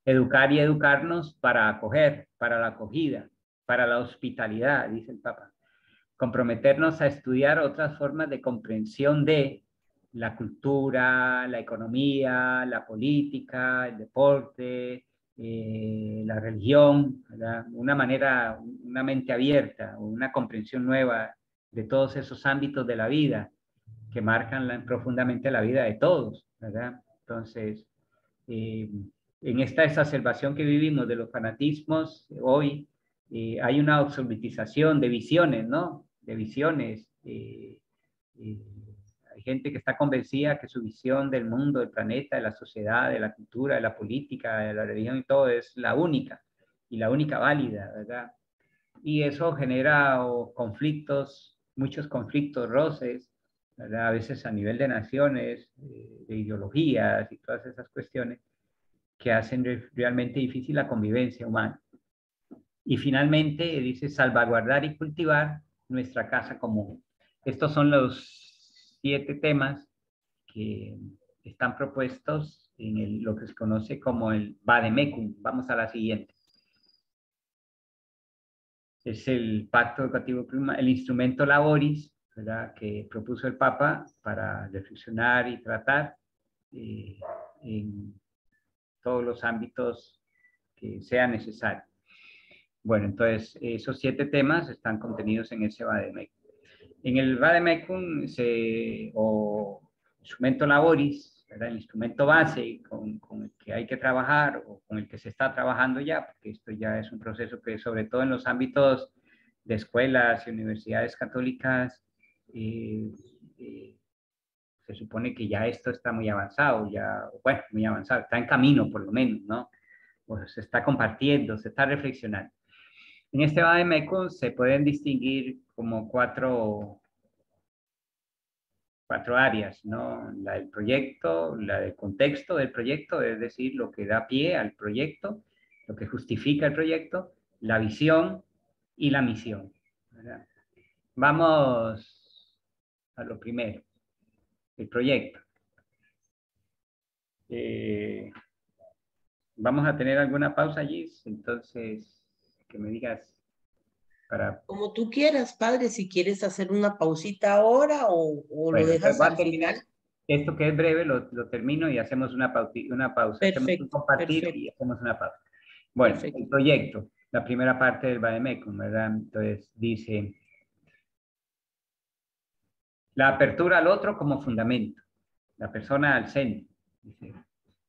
S9: Educar y educarnos para acoger, para la acogida, para la hospitalidad, dice el Papa. Comprometernos a estudiar otras formas de comprensión de la cultura, la economía, la política, el deporte, la religión, ¿verdad? Una mente abierta, una comprensión nueva de todos esos ámbitos de la vida que marcan profundamente la vida de todos, ¿verdad? Entonces, en esta exacerbación que vivimos de los fanatismos hoy, hay una absolutización de visiones, ¿no? De visiones. Hay gente que está convencida que su visión del mundo, del planeta, de la sociedad, de la cultura, de la política, de la religión y todo es la única, y la única válida, ¿verdad? Y eso genera conflictos, muchos conflictos, roces, ¿verdad? A veces a nivel de naciones, de ideologías y todas esas cuestiones que hacen realmente difícil la convivencia humana. Y finalmente dice salvaguardar y cultivar nuestra casa común. Estos son los 7 temas que están propuestos en lo que se conoce como el Vademecum. Vamos a la siguiente. Es el Pacto Educativo Plurianual, el instrumento laboris, ¿verdad?, que propuso el Papa para reflexionar y tratar en todos los ámbitos que sea necesario. Bueno, entonces esos 7 temas están contenidos en ese Vademecum. En el Vademecum, o instrumento laboris, ¿verdad?, el instrumento base con el que hay que trabajar o con el que se está trabajando ya, porque esto ya es un proceso que sobre todo en los ámbitos de escuelas y universidades católicas se supone que ya esto está muy avanzado, bueno, muy avanzado, está en camino por lo menos, ¿no? Pues se está compartiendo, se está reflexionando. En este Vademecum se pueden distinguir como cuatro áreas, ¿no? La del proyecto, la del contexto del proyecto, es decir, lo que da pie al proyecto, lo que justifica el proyecto, la visión y la misión, ¿verdad? Vamos a lo primero, el proyecto. Vamos a tener alguna pausa allí, entonces que me digas para...
S1: Como tú quieras, padre, si quieres hacer una pausita ahora o
S9: Bueno,
S1: lo dejas
S9: voy a
S1: al
S9: terminar
S1: final.
S9: esto que es breve, lo termino y hacemos una pausa. Hacemos un
S1: Perfecto,
S9: compartir
S1: perfecto.
S9: y hacemos una pausa. Bueno,
S1: Perfecto.
S9: el proyecto, la primera parte del Vademecum, ¿verdad? Entonces dice, la apertura al otro como fundamento, la persona al centro.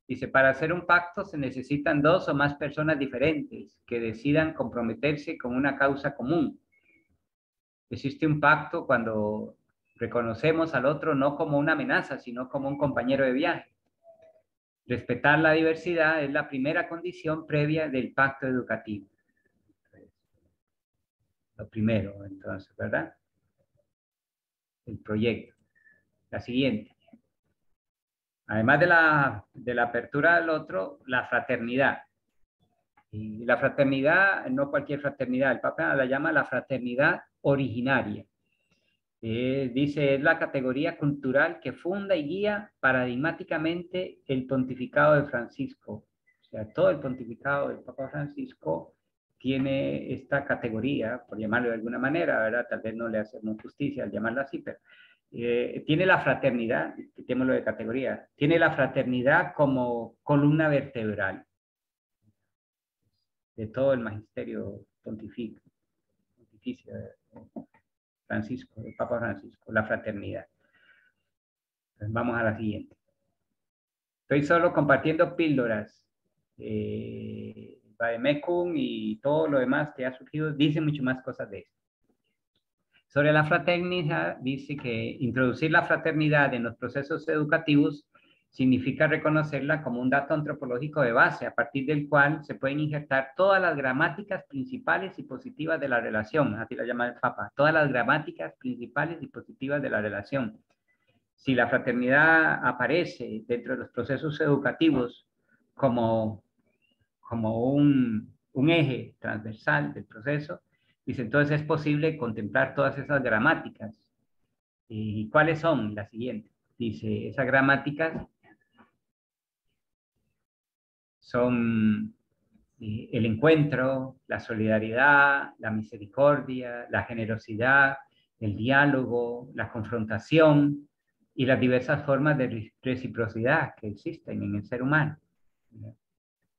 S9: Dice, para hacer un pacto se necesitan 2 o más personas diferentes que decidan comprometerse con una causa común. Existe un pacto cuando reconocemos al otro no como una amenaza, sino como un compañero de viaje. Respetar la diversidad es la primera condición previa del pacto educativo. Lo primero, entonces, ¿verdad? El proyecto. La siguiente. Además de la apertura al otro, la fraternidad. Y la fraternidad, no cualquier fraternidad, el Papa la llama la fraternidad originaria. Dice, es la categoría cultural que funda y guía paradigmáticamente el pontificado de Francisco. O sea, todo el pontificado del Papa Francisco tiene esta categoría, por llamarlo de alguna manera, ¿verdad? Tal vez no le hacemos justicia al llamarlo así, pero tiene la fraternidad, quitémoslo de categoría, tiene la fraternidad como columna vertebral de todo el magisterio pontificio Francisco, el Papa Francisco, la fraternidad. Entonces vamos a la siguiente. Estoy solo compartiendo píldoras. Vademecum y todo lo demás que ha surgido dice mucho más cosas de esto. Sobre la fraternidad, dice que introducir la fraternidad en los procesos educativos significa reconocerla como un dato antropológico de base, a partir del cual se pueden injertar todas las gramáticas principales y positivas de la relación, así la llama el Papa, todas las gramáticas principales y positivas de la relación. Si la fraternidad aparece dentro de los procesos educativos como un eje transversal del proceso, dice, entonces es posible contemplar todas esas gramáticas. ¿Y cuáles son? Las siguientes. Dice, esas gramáticas son el encuentro, la solidaridad, la misericordia, la generosidad, el diálogo, la confrontación y las diversas formas de reciprocidad que existen en el ser humano.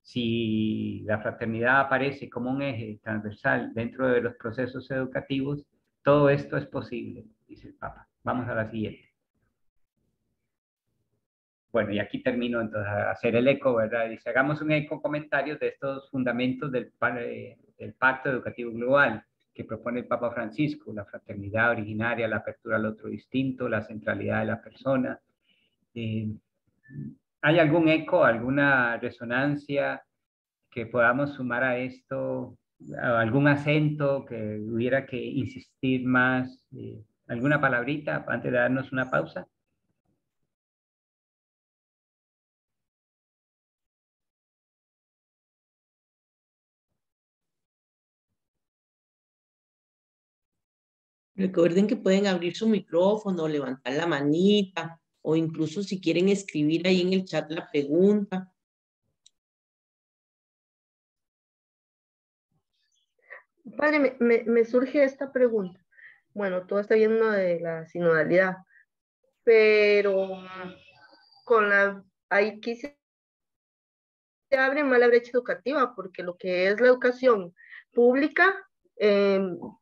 S9: Si la fraternidad aparece como un eje transversal dentro de los procesos educativos, todo esto es posible, dice el Papa. Vamos a la siguiente. Bueno, y aquí termino entonces a hacer el eco, ¿verdad? Dice, hagamos un eco comentarios de estos fundamentos del Pacto Educativo Global que propone el Papa Francisco, la fraternidad originaria, la apertura al otro distinto, la centralidad de la persona. ¿Hay algún eco, alguna resonancia que podamos sumar a esto? ¿Algún acento que hubiera que insistir más? ¿Alguna palabrita antes de darnos una pausa?
S1: Recuerden que pueden abrir su micrófono, levantar la manita, o incluso si quieren escribir ahí en el chat la pregunta.
S11: Padre, me surge esta pregunta. Bueno, todo está bien uno de la sinodalidad, pero ahí se abre más la brecha educativa, porque lo que es la educación pública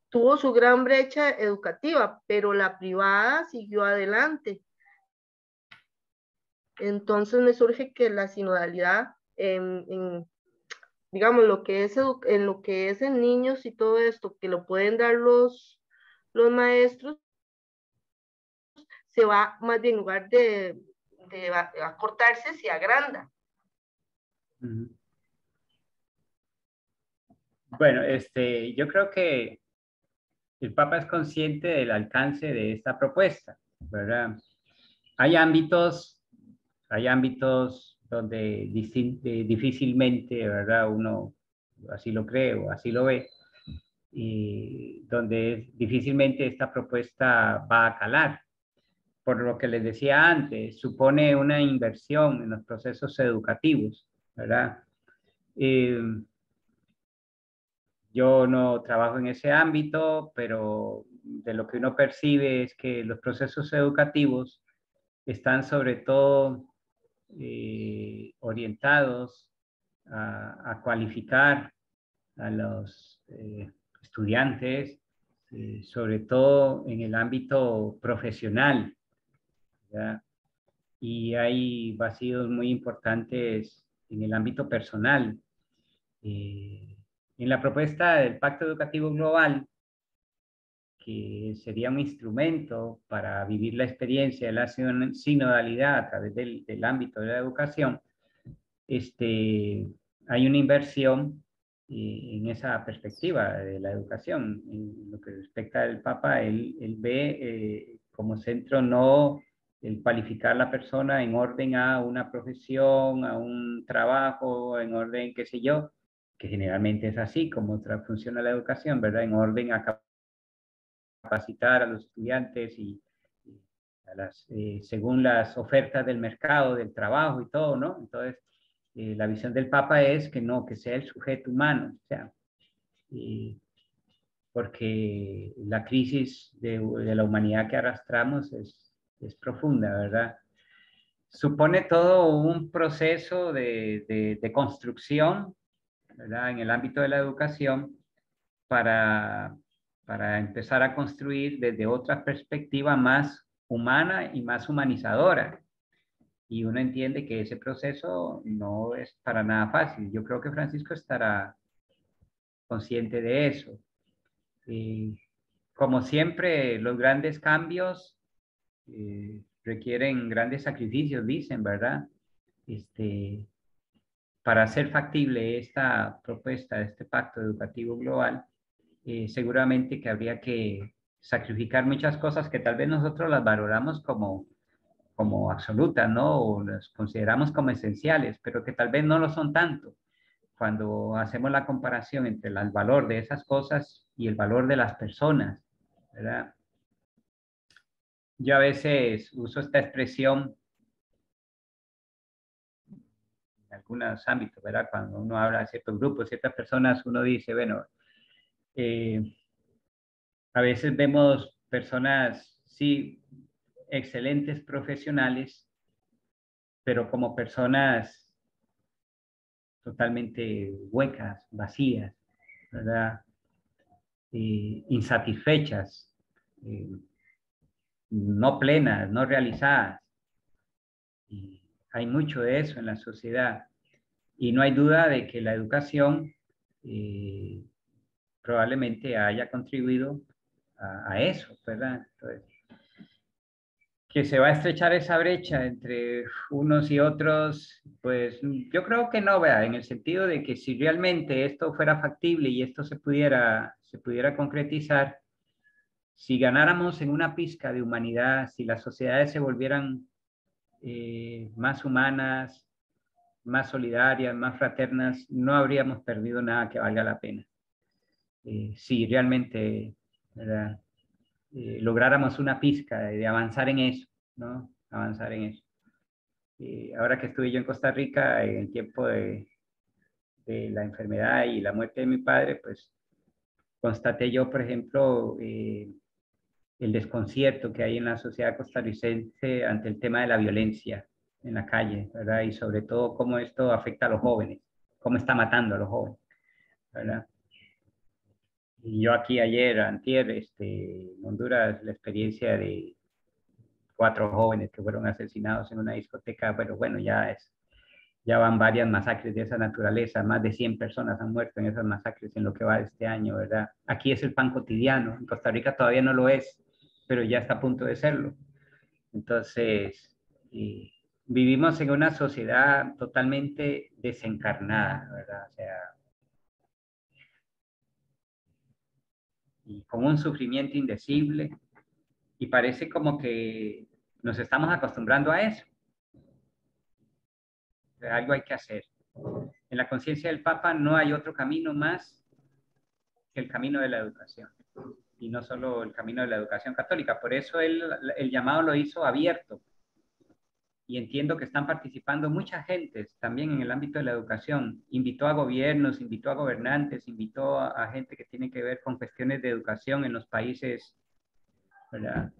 S11: tuvo su gran brecha educativa, pero la privada siguió adelante. Entonces me surge que la sinodalidad, digamos, en lo que es en niños y todo esto, que lo pueden dar los maestros, se va más bien, en lugar de acortarse, se agranda.
S9: Bueno, yo creo que el Papa es consciente del alcance de esta propuesta, ¿verdad? Hay ámbitos donde difícilmente, ¿verdad? Uno así lo cree o así lo ve, y donde difícilmente esta propuesta va a calar. Por lo que les decía antes, supone una inversión en los procesos educativos, ¿verdad? Yo no trabajo en ese ámbito, pero de lo que uno percibe es que los procesos educativos están sobre todo orientados a cualificar a los estudiantes, sobre todo en el ámbito profesional, ¿verdad? Y hay vacíos muy importantes en el ámbito personal. En la propuesta del Pacto Educativo Global, que sería un instrumento para vivir la experiencia de la sinodalidad a través del ámbito de la educación, hay una inversión en esa perspectiva de la educación. En lo que respecta al Papa, él ve como centro no el cualificar a la persona en orden a una profesión, a un trabajo, en orden, qué sé yo, que generalmente es así como funciona la educación, ¿verdad? En orden a capacitar a los estudiantes y según las ofertas del mercado, del trabajo y todo, ¿no? Entonces, la visión del Papa es que no, que sea el sujeto humano, o sea, porque la crisis de la humanidad que arrastramos es profunda, ¿verdad? Supone todo un proceso de construcción, ¿verdad? En el ámbito de la educación para empezar a construir desde otra perspectiva más humana y más humanizadora. Y uno entiende que ese proceso no es para nada fácil. Yo creo que Francisco estará consciente de eso. Como siempre, los grandes cambios requieren grandes sacrificios, dicen, ¿verdad? Para hacer factible esta propuesta, este pacto educativo global, seguramente que habría que sacrificar muchas cosas que tal vez nosotros las valoramos como absolutas, ¿no? O las consideramos como esenciales, pero que tal vez no lo son tanto. Cuando hacemos la comparación entre el valor de esas cosas y el valor de las personas, ¿verdad? Yo a veces uso esta expresión en algunos ámbitos, ¿verdad? Cuando uno habla de ciertos grupos, ciertas personas, uno dice, bueno, a veces vemos personas, sí, excelentes profesionales, pero como personas totalmente huecas, vacías, ¿verdad? Insatisfechas, no plenas, no realizadas. Y hay mucho de eso en la sociedad. Y no hay duda de que la educación probablemente haya contribuido a eso, ¿verdad? Entonces, que se va a estrechar esa brecha entre unos y otros, pues yo creo que no, vea, en el sentido de que si realmente esto fuera factible y esto se pudiera concretizar, si ganáramos en una pizca de humanidad, si las sociedades se volvieran más humanas, más solidarias, más fraternas, no habríamos perdido nada que valga la pena. Si realmente, ¿verdad? Lográramos una pizca de avanzar en eso, ¿no? avanzar en eso. Ahora que estuve yo en Costa Rica, en el tiempo de la enfermedad y la muerte de mi padre, pues constaté yo, por ejemplo, el desconcierto que hay en la sociedad costarricense ante el tema de la violencia en la calle, ¿verdad? Y sobre todo cómo esto afecta a los jóvenes, cómo está matando a los jóvenes, ¿verdad? Y yo aquí ayer, antier, en Honduras, la experiencia de 4 jóvenes que fueron asesinados en una discoteca, pero bueno, ya van varias masacres de esa naturaleza, más de 100 personas han muerto en esas masacres en lo que va de este año, ¿verdad? Aquí es el pan cotidiano, en Costa Rica todavía no lo es, pero ya está a punto de serlo. Entonces, vivimos en una sociedad totalmente desencarnada, ¿verdad? O sea, y con un sufrimiento indecible, y parece como que nos estamos acostumbrando a eso. O sea, algo hay que hacer. En la conciencia del Papa no hay otro camino más que el camino de la educación. Y no solo el camino de la educación católica. Por eso él el llamado lo hizo abierto. Y entiendo que están participando muchas gentes también en el ámbito de la educación. Invitó a gobiernos, invitó a gobernantes, invitó a gente que tiene que ver con cuestiones de educación en los países, ¿verdad?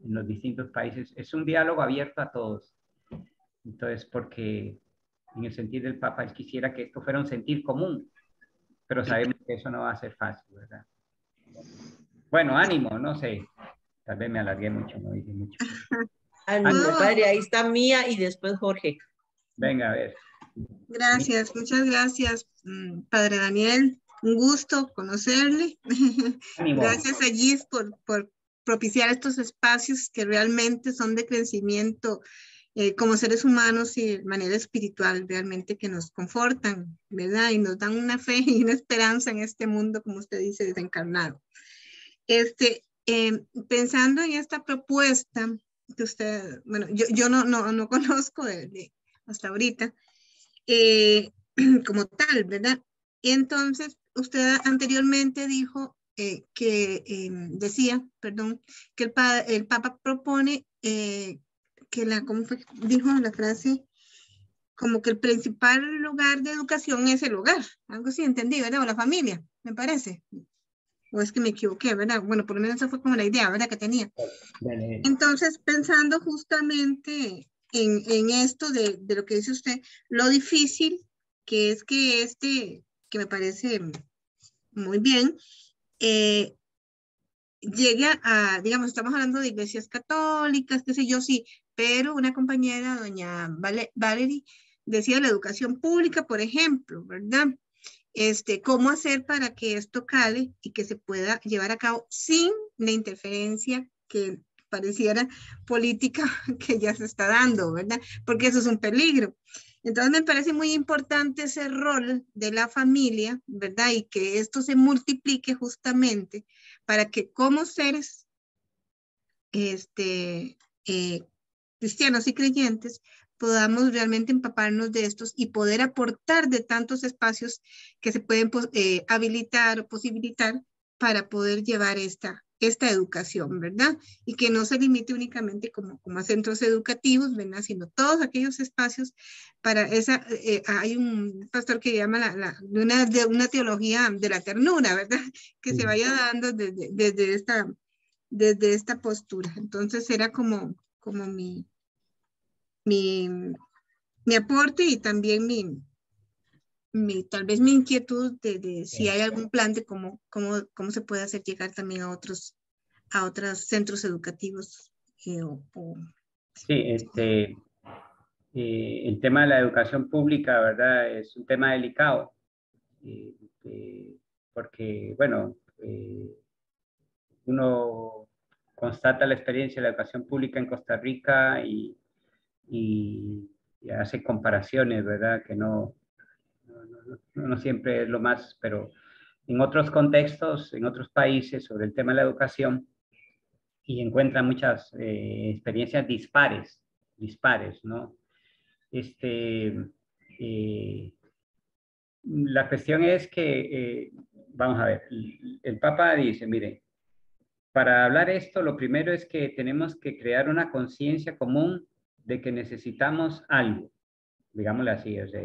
S9: En los distintos países. Es un diálogo abierto a todos. Entonces, porque en el sentir del Papa, él quisiera que esto fuera un sentir común, pero sabemos que eso no va a ser fácil, ¿verdad? Bueno, ánimo, no sé, tal vez me alargué mucho, no dije mucho.
S1: Ánimo, padre, ahí está Mía y después Jorge.
S9: Venga, a ver.
S12: Gracias, muchas gracias, padre Daniel, un gusto conocerle.
S9: Ánimo.
S12: Gracias a Gis por propiciar estos espacios que realmente son de crecimiento como seres humanos y de manera espiritual, realmente que nos confortan, ¿verdad? Y nos dan una fe y una esperanza en este mundo, como usted dice, desencarnado. Pensando en esta propuesta que usted, bueno, yo no conozco hasta ahorita, como tal, ¿verdad? Y entonces, usted anteriormente dijo decía, perdón, que el Papa propone que ¿cómo fue? Dijo la frase, como que el principal lugar de educación es el hogar, algo así entendí, ¿verdad? O la familia, me parece. O es que me equivoqué, ¿verdad? Bueno, por lo menos esa fue como la idea, ¿verdad? Que tenía. Entonces, pensando justamente en esto de lo que dice usted, lo difícil que es que me parece muy bien, llegue a, digamos, estamos hablando de iglesias católicas, qué sé yo, sí, pero una compañera, doña Valerie, decía la educación pública, por ejemplo, ¿verdad? ¿Cómo hacer para que esto cale y que se pueda llevar a cabo sin la interferencia que pareciera política que ya se está dando, ¿verdad? Porque eso es un peligro. Entonces me parece muy importante ese rol de la familia, ¿verdad? Y que esto se multiplique justamente para que como seres cristianos y creyentes podamos realmente empaparnos de estos y poder aportar de tantos espacios que se pueden habilitar o posibilitar para poder llevar esta educación, ¿verdad? Y que no se limite únicamente como a centros educativos, ¿verdad? Sino todos aquellos espacios para esa, hay un pastor que llama de una teología de la ternura, ¿verdad? Que se vaya dando desde esta postura. Entonces era como mi aporte y también tal vez mi inquietud de si hay algún plan de cómo se puede hacer llegar también a otros centros educativos.
S9: Sí, el tema de la educación pública, ¿verdad? Es un tema delicado, porque, bueno, uno constata la experiencia de la educación pública en Costa Rica y hace comparaciones, ¿verdad? Que no siempre es lo más, pero en otros contextos, en otros países, sobre el tema de la educación, y encuentra muchas experiencias dispares, ¿no? La cuestión es que, vamos a ver, el Papa dice, mire, para hablar esto, lo primero es que tenemos que crear una conciencia común de que necesitamos algo, digámoslo así, o sea,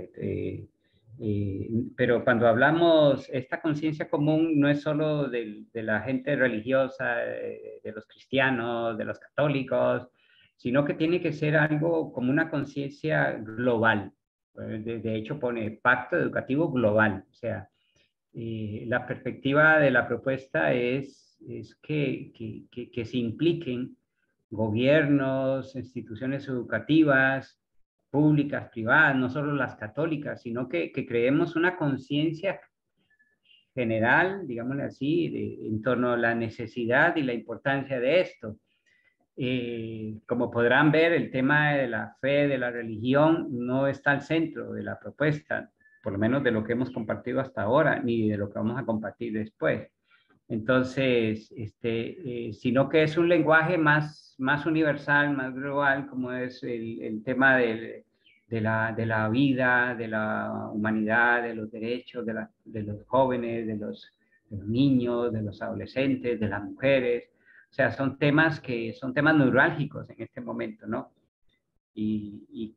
S9: pero cuando hablamos, esta conciencia común no es solo de la gente religiosa, de los cristianos, de los católicos, sino que tiene que ser algo como una conciencia global. De hecho, pone pacto educativo global. O sea, la perspectiva de la propuesta es que se impliquen gobiernos, instituciones educativas, públicas, privadas, no solo las católicas, sino que creemos una conciencia general, digámosle así, en torno a la necesidad y la importancia de esto. Como podrán ver, el tema de la fe, de la religión, no está al centro de la propuesta, por lo menos de lo que hemos compartido hasta ahora, ni de lo que vamos a compartir después. Entonces, sino que es un lenguaje más universal, más global, como es el tema de la vida, de la humanidad, de los derechos de los jóvenes, de los niños, de los adolescentes, de las mujeres. O sea, son temas que son temas neurálgicos en este momento, ¿no? Y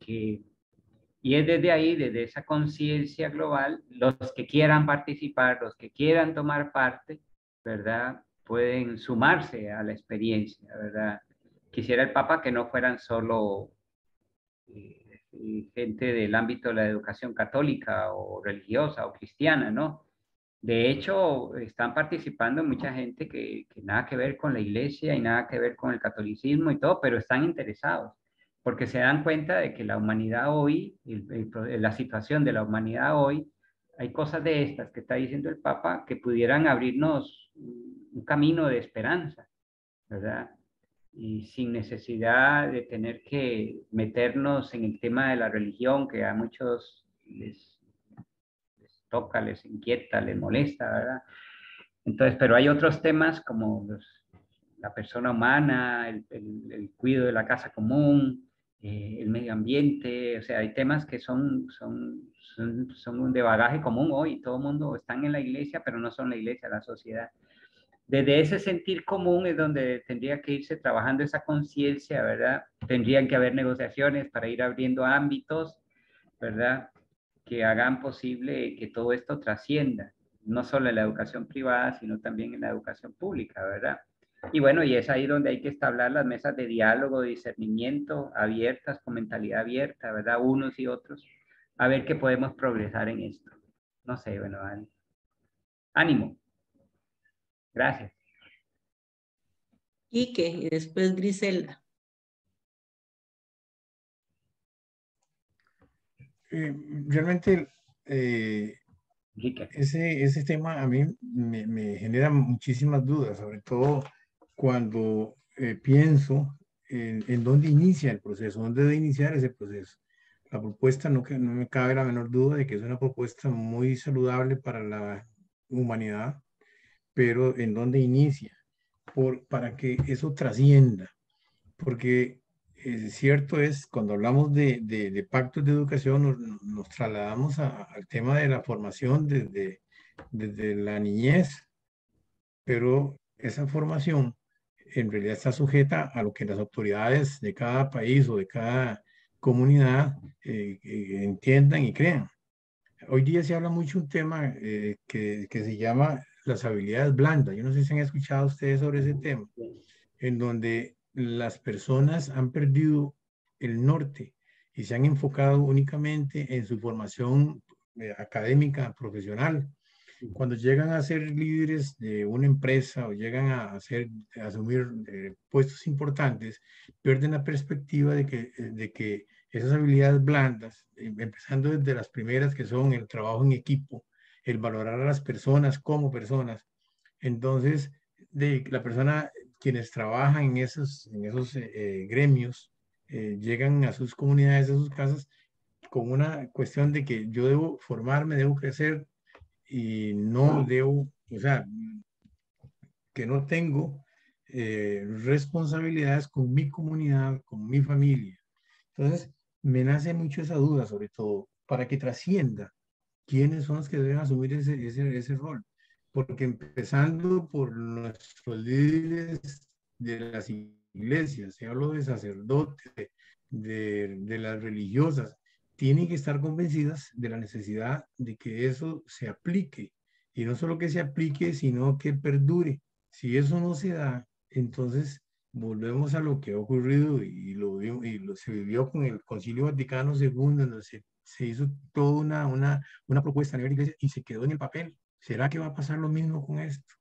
S9: es desde ahí, desde esa conciencia global, los que quieran participar, los que quieran tomar parte, ¿verdad? Pueden sumarse a la experiencia, ¿verdad? Quisiera el Papa que no fueran solo gente del ámbito de la educación católica o religiosa o cristiana, ¿no? De hecho, están participando mucha gente que nada que ver con la iglesia y nada que ver con el catolicismo y todo, pero están interesados, porque se dan cuenta de que la humanidad hoy, la situación de la humanidad hoy, hay cosas de estas que está diciendo el Papa que pudieran abrirnos un camino de esperanza, ¿verdad? Y sin necesidad de tener que meternos en el tema de la religión, que a muchos les toca, les inquieta, les molesta, ¿verdad? Entonces, pero hay otros temas como la persona humana, el cuidado de la casa común, el medio ambiente, o sea, hay temas que son de bagaje común hoy, todo el mundo está en la iglesia, pero no son la iglesia, la sociedad. Desde ese sentir común es donde tendría que irse trabajando esa conciencia, ¿verdad? Tendrían que haber negociaciones para ir abriendo ámbitos, ¿verdad? Que hagan posible que todo esto trascienda, no solo en la educación privada, sino también en la educación pública, ¿verdad? Y bueno, y es ahí donde hay que establecer las mesas de diálogo, de discernimiento abiertas, con mentalidad abierta, ¿verdad? Unos y otros, a ver qué podemos progresar en esto. No sé, bueno, ánimo. Gracias.
S1: Quique, y después Griselda.
S13: Realmente ese tema a mí me genera muchísimas dudas, sobre todo cuando pienso en dónde inicia el proceso, dónde debe iniciar ese proceso. La propuesta no me cabe la menor duda de que es una propuesta muy saludable para la humanidad, pero ¿en dónde inicia? Para que eso trascienda, porque cierto es, cuando hablamos de pactos de educación, nos trasladamos al tema de la formación desde la niñez, pero esa formación en realidad está sujeta a lo que las autoridades de cada país o de cada comunidad entiendan y crean. Hoy día se habla mucho un tema que se llama las habilidades blandas. Yo no sé si han escuchado ustedes sobre ese tema, en donde las personas han perdido el norte y se han enfocado únicamente en su formación académica, profesional. Cuando llegan a ser líderes de una empresa o llegan a asumir puestos importantes, pierden la perspectiva de que esas habilidades blandas, empezando desde las primeras que son el trabajo en equipo, el valorar a las personas como personas. Entonces, la persona, quienes trabajan en esos gremios, llegan a sus comunidades, a sus casas, con una cuestión de que yo debo formarme, debo crecer y no debo, o sea, que no tengo responsabilidades con mi comunidad, con mi familia. Entonces, me nace mucho esa duda, sobre todo, para que trascienda quiénes son los que deben asumir ese rol. Porque empezando por nuestros líderes de las iglesias, se hablo de sacerdotes, de las religiosas, tienen que estar convencidas de la necesidad de que eso se aplique. Y no solo que se aplique, sino que perdure. Si eso no se da, entonces volvemos a lo que ha ocurrido se vivió con el Concilio Vaticano II, donde se hizo toda una propuesta a nivel de iglesia y se quedó en el papel. ¿Será que va a pasar lo mismo con esto?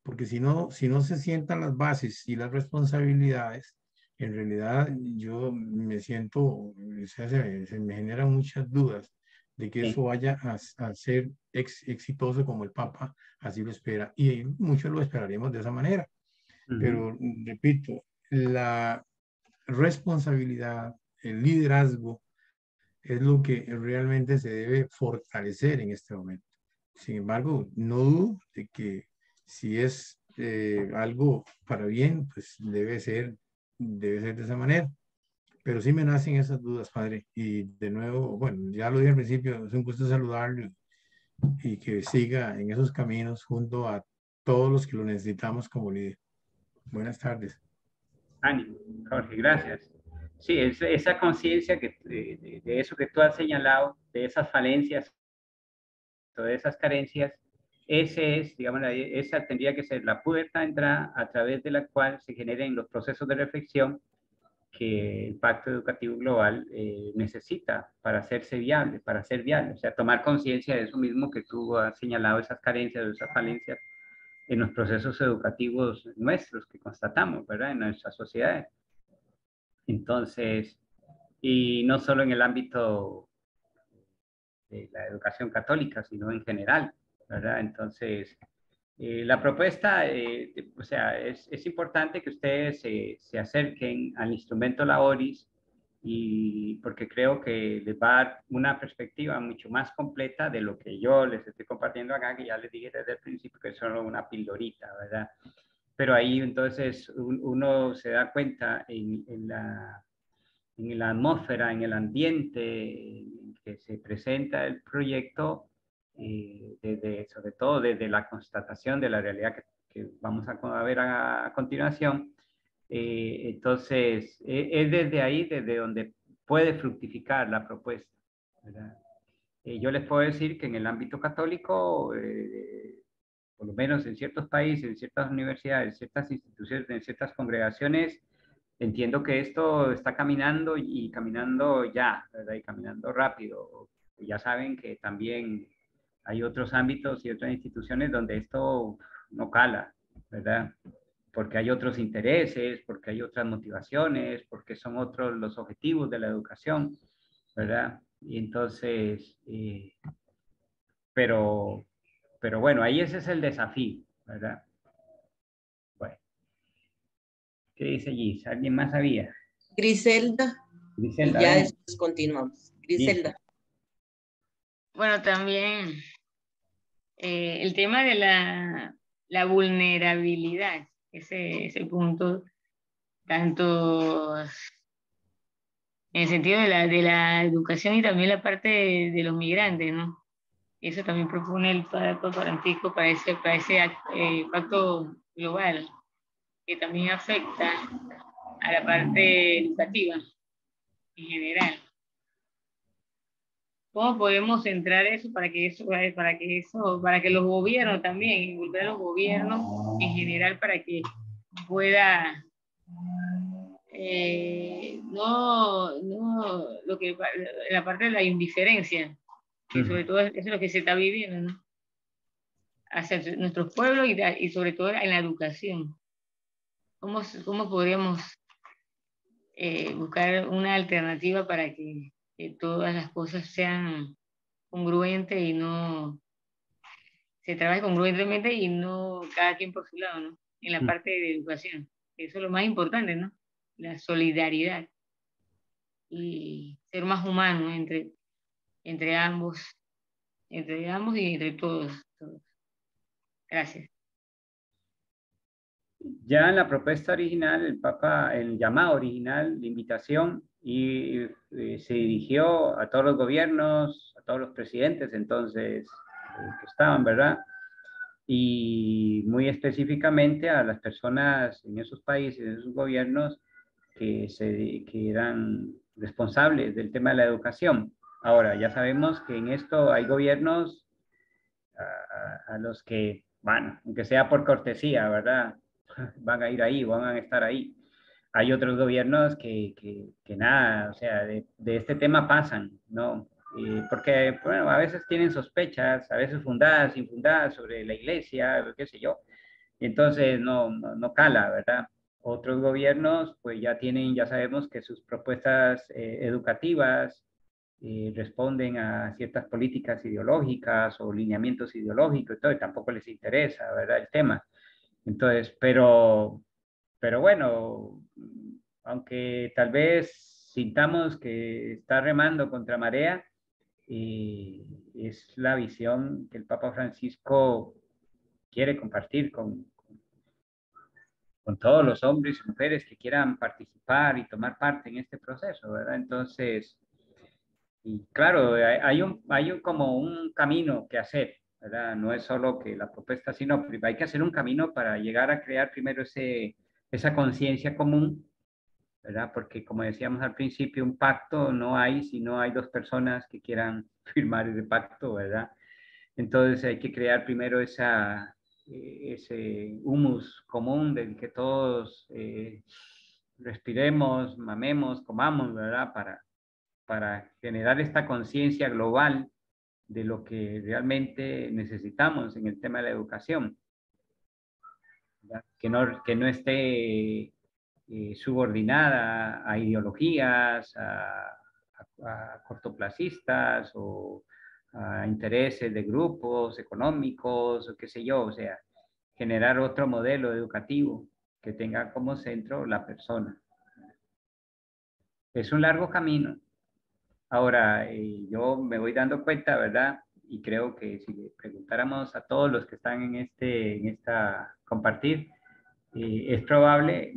S13: Porque si no se sientan las bases y las responsabilidades, en realidad yo me siento, o sea, se me generan muchas dudas de que eso vaya a ser exitoso como el Papa así lo espera. Y muchos lo esperaríamos de esa manera. Pero, repito, la responsabilidad, el liderazgo, es lo que realmente se debe fortalecer en este momento. Sin embargo, no dudo de que si es algo para bien, pues debe ser de esa manera. Pero sí me nacen esas dudas, padre. Y de nuevo, bueno, ya lo dije al principio, es un gusto saludarlo y que siga en esos caminos junto a todos los que lo necesitamos como líder. Buenas tardes.
S9: Ánimo, Jorge, gracias. Sí, esa conciencia de eso que tú has señalado, de esas falencias, de esas carencias, esa tendría que ser la puerta de entrada a través de la cual se generen los procesos de reflexión que el Pacto Educativo Global necesita para hacerse viable, para ser viable. O sea, tomar conciencia de eso mismo que tú has señalado, esas carencias, esas falencias en los procesos educativos nuestros que constatamos, ¿verdad? En nuestras sociedades. Entonces, y no solo en el ámbito de la educación católica, sino en general, ¿verdad? Entonces, la propuesta, o sea, es importante que ustedes se acerquen al instrumento Laboris, y porque creo que les va a dar una perspectiva mucho más completa de lo que yo les estoy compartiendo acá, que ya les dije desde el principio que es solo una pildorita, ¿verdad? Pero ahí entonces uno se da cuenta en la atmósfera, en el ambiente en que se presenta el proyecto, sobre todo desde la constatación de la realidad que vamos a ver a continuación. Entonces, es desde ahí, desde donde puede fructificar la propuesta, ¿verdad? Yo les puedo decir que en el ámbito católico, por lo menos en ciertos países, en ciertas universidades, en ciertas instituciones, en ciertas congregaciones, entiendo que esto está caminando y caminando ya, ¿verdad? Y caminando rápido. Ya saben que también hay otros ámbitos y otras instituciones donde esto no cala, ¿verdad? Porque hay otros intereses, porque hay otras motivaciones, porque son otros los objetivos de la educación, ¿verdad? Y entonces, pero bueno, ahí ese es el desafío, ¿verdad? Bueno, ¿qué dice Gis? ¿Alguien más sabía?
S1: Griselda.
S9: Griselda,
S1: y ya después continuamos. Griselda.
S10: Bueno, también el tema de la vulnerabilidad, ese punto, tanto en el sentido de la educación y también la parte de los migrantes, ¿no? Eso también propone el Pacto Francisco para ese pacto global, que también afecta a la parte educativa en general. ¿Cómo podemos centrar eso para que los gobiernos también, involucrar a los gobiernos en general para que pueda la parte de la indiferencia, que sobre todo eso es lo que se está viviendo, ¿no? Hacia nuestros pueblos y sobre todo en la educación. ¿Cómo podríamos buscar una alternativa para que todas las cosas sean congruentes y no se trabaje congruentemente y no cada quien por su lado, ¿no? En la parte de educación. Eso es lo más importante, ¿no? La solidaridad y ser más humano entre ambos y entre todos. Gracias.
S9: Ya en la propuesta original, el Papa, el llamado original, la invitación, se dirigió a todos los gobiernos, a todos los presidentes entonces que estaban, ¿verdad? Y muy específicamente a las personas en esos países, en esos gobiernos que eran responsables del tema de la educación. Ahora, ya sabemos que en esto hay gobiernos a los que, bueno, aunque sea por cortesía, ¿verdad? Van a ir ahí, van a estar ahí. Hay otros gobiernos que nada, o sea, de este tema pasan, ¿no? Porque, bueno, a veces tienen sospechas, a veces fundadas, infundadas sobre la iglesia, qué sé yo. Entonces no cala, ¿verdad? Otros gobiernos, pues ya tienen, ya sabemos que sus propuestas educativas responden a ciertas políticas ideológicas o lineamientos ideológicos, entonces tampoco les interesa, ¿verdad? El tema. Entonces, pero bueno, aunque tal vez sintamos que está remando contra marea, es la visión que el Papa Francisco quiere compartir con todos los hombres y mujeres que quieran participar y tomar parte en este proceso, ¿verdad? Entonces, y claro, hay como un camino que hacer, ¿verdad? No es solo que la propuesta, sino hay que hacer un camino para llegar a crear primero esa conciencia común, ¿verdad? Porque como decíamos al principio, un pacto no hay si no hay dos personas que quieran firmar ese pacto, ¿verdad? Entonces hay que crear primero ese humus común del que todos respiremos, mamemos, comamos, ¿verdad? Para generar esta conciencia global de lo que realmente necesitamos en el tema de la educación, ¿verdad? Que no esté subordinada a ideologías, a cortoplacistas o a intereses de grupos económicos o qué sé yo, o sea, generar otro modelo educativo que tenga como centro la persona. Es un largo camino. Ahora, yo me voy dando cuenta, ¿verdad? Y creo que si le preguntáramos a todos los que están en esta compartir, es probable,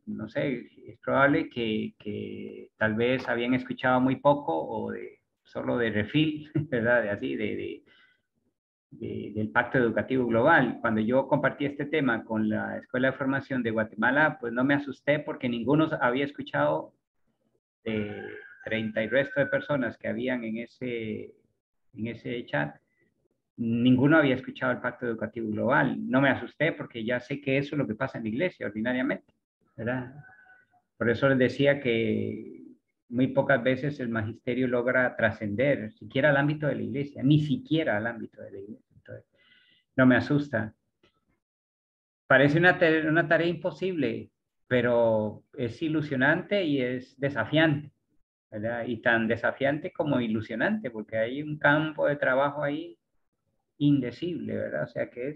S9: no sé, es probable que tal vez habían escuchado muy poco o solo de refil, ¿verdad? Del Pacto Educativo Global. Cuando yo compartí este tema con la Escuela de Formación de Guatemala, pues no me asusté porque ninguno había escuchado de 30 y resto de personas que habían en ese chat. Ninguno había escuchado el Pacto Educativo Global. No me asusté porque ya sé que eso es lo que pasa en la iglesia ordinariamente, ¿verdad? Por eso les decía que muy pocas veces el magisterio logra trascender, siquiera al ámbito de la iglesia, ni siquiera al ámbito de la iglesia. Entonces, no me asusta. Parece una tarea imposible, pero es ilusionante y es desafiante, ¿verdad? Y tan desafiante como ilusionante, porque hay un campo de trabajo ahí indecible, ¿verdad? O sea que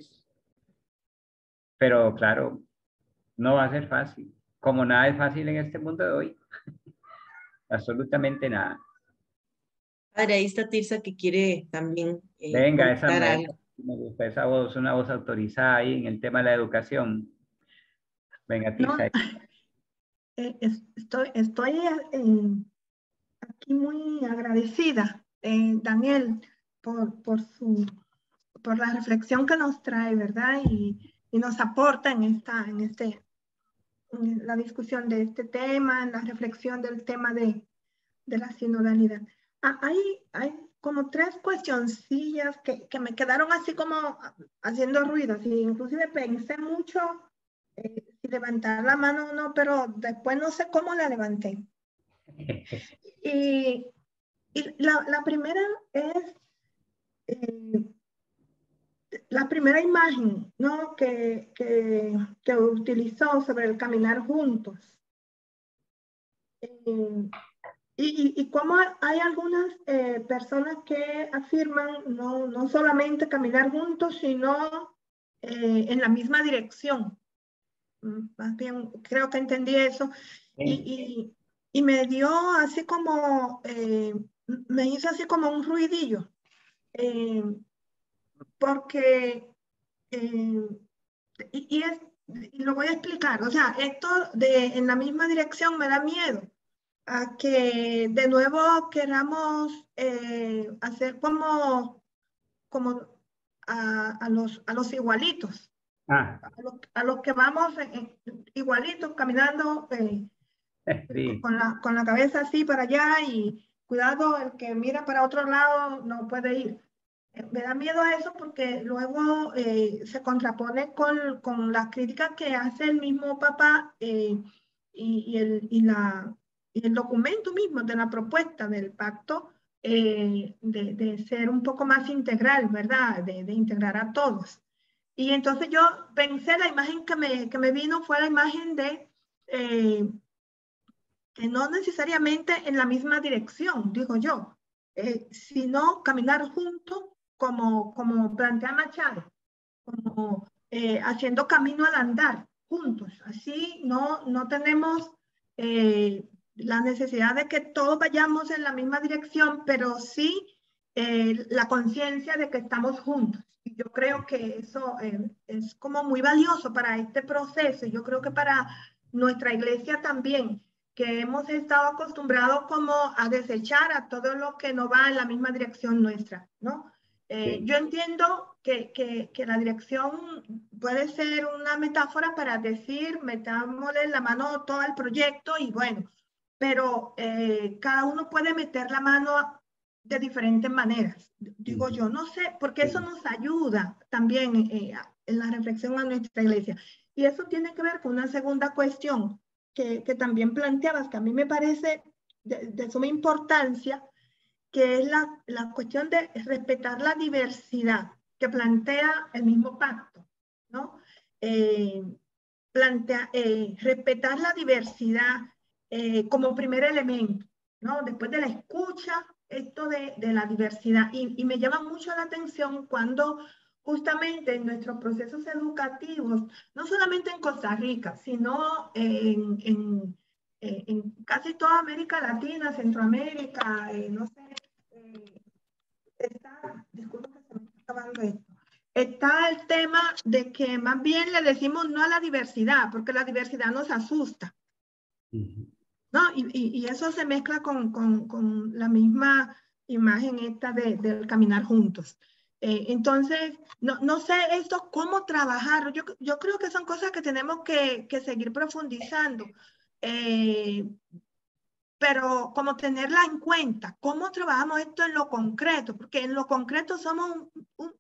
S9: pero claro, no va a ser fácil, como nada es fácil en este mundo de hoy, absolutamente nada.
S1: Padre, ahí está Tirsa que quiere también
S9: Venga,
S1: comentar algo.
S9: me gusta esa voz, una voz autorizada ahí en el tema de la educación. Venga, Tirsa.
S12: Estoy aquí muy agradecida, Daniel, por la reflexión que nos trae, ¿verdad? Y nos aporta en la discusión de este tema, en la reflexión del tema de la sinodalidad. Hay como tres cuestioncillas que me quedaron así como haciendo ruido, y inclusive pensé mucho si levantar la mano o no, pero después no sé cómo la levanté. Y la primera es la primera imagen, ¿no? que utilizó sobre el caminar juntos. Y cómo hay algunas personas que afirman no solamente caminar juntos, sino en la misma dirección. Más bien, creo que entendí eso. Y me dio así como, me hizo así como un ruidillo. Porque, y lo voy a explicar, o sea, esto en la misma dirección me da miedo a que de nuevo queramos hacer como a los igualitos, a los que vamos igualitos caminando
S9: Sí.
S12: Con la cabeza así para allá y cuidado, el que mira para otro lado no puede ir. Me da miedo a eso porque luego se contrapone con las críticas que hace el mismo papá y el documento mismo de la propuesta del pacto de ser un poco más integral, ¿verdad? De integrar a todos. Y entonces yo pensé, la imagen que me vino fue la imagen de que no necesariamente en la misma dirección, digo yo, sino caminar juntos como plantea Machado, como haciendo camino al andar, juntos. Así no tenemos la necesidad de que todos vayamos en la misma dirección, pero sí la conciencia de que estamos juntos. Y yo creo que eso es como muy valioso para este proceso. Yo creo que para nuestra iglesia también, que hemos estado acostumbrados como a desechar a todo lo que no va en la misma dirección nuestra, ¿no? Yo entiendo que la dirección puede ser una metáfora para decir, metámosle la mano todo al proyecto y bueno, pero cada uno puede meter la mano de diferentes maneras, digo yo, no sé, porque eso nos ayuda también en la reflexión a nuestra iglesia. Y eso tiene que ver con una segunda cuestión que también planteabas, que a mí me parece de suma importancia, que es la cuestión de respetar la diversidad que plantea el mismo pacto, ¿no? Respetar la diversidad como primer elemento, ¿no? Después de la escucha, esto de la diversidad. Y me llama mucho la atención cuando justamente en nuestros procesos educativos, no solamente en Costa Rica, sino en casi toda América Latina, Centroamérica, no sé, disculpa que se me está acabando esto, está el tema de que más bien le decimos no a la diversidad, porque la diversidad nos asusta, ¿no? Y eso se mezcla con la misma imagen esta del caminar juntos. Entonces, no sé esto, cómo trabajar. Yo creo que son cosas que tenemos que seguir profundizando. Pero como tenerla en cuenta, cómo trabajamos esto en lo concreto, porque en lo concreto somos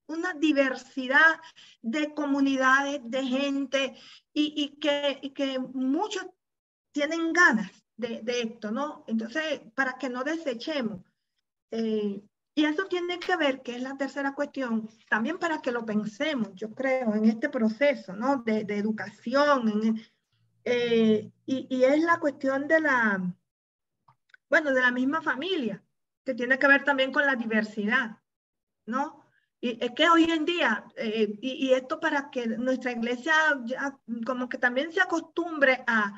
S12: una diversidad de comunidades, de gente, y que muchos tienen ganas de esto, ¿no? Entonces, para que no desechemos. Y eso tiene que ver, que es la tercera cuestión, también para que lo pensemos, yo creo, en este proceso, ¿no? De educación, y es la cuestión de de la misma familia, que tiene que ver también con la diversidad, ¿no? Y es que hoy en día, y esto para que nuestra iglesia ya como que también se acostumbre a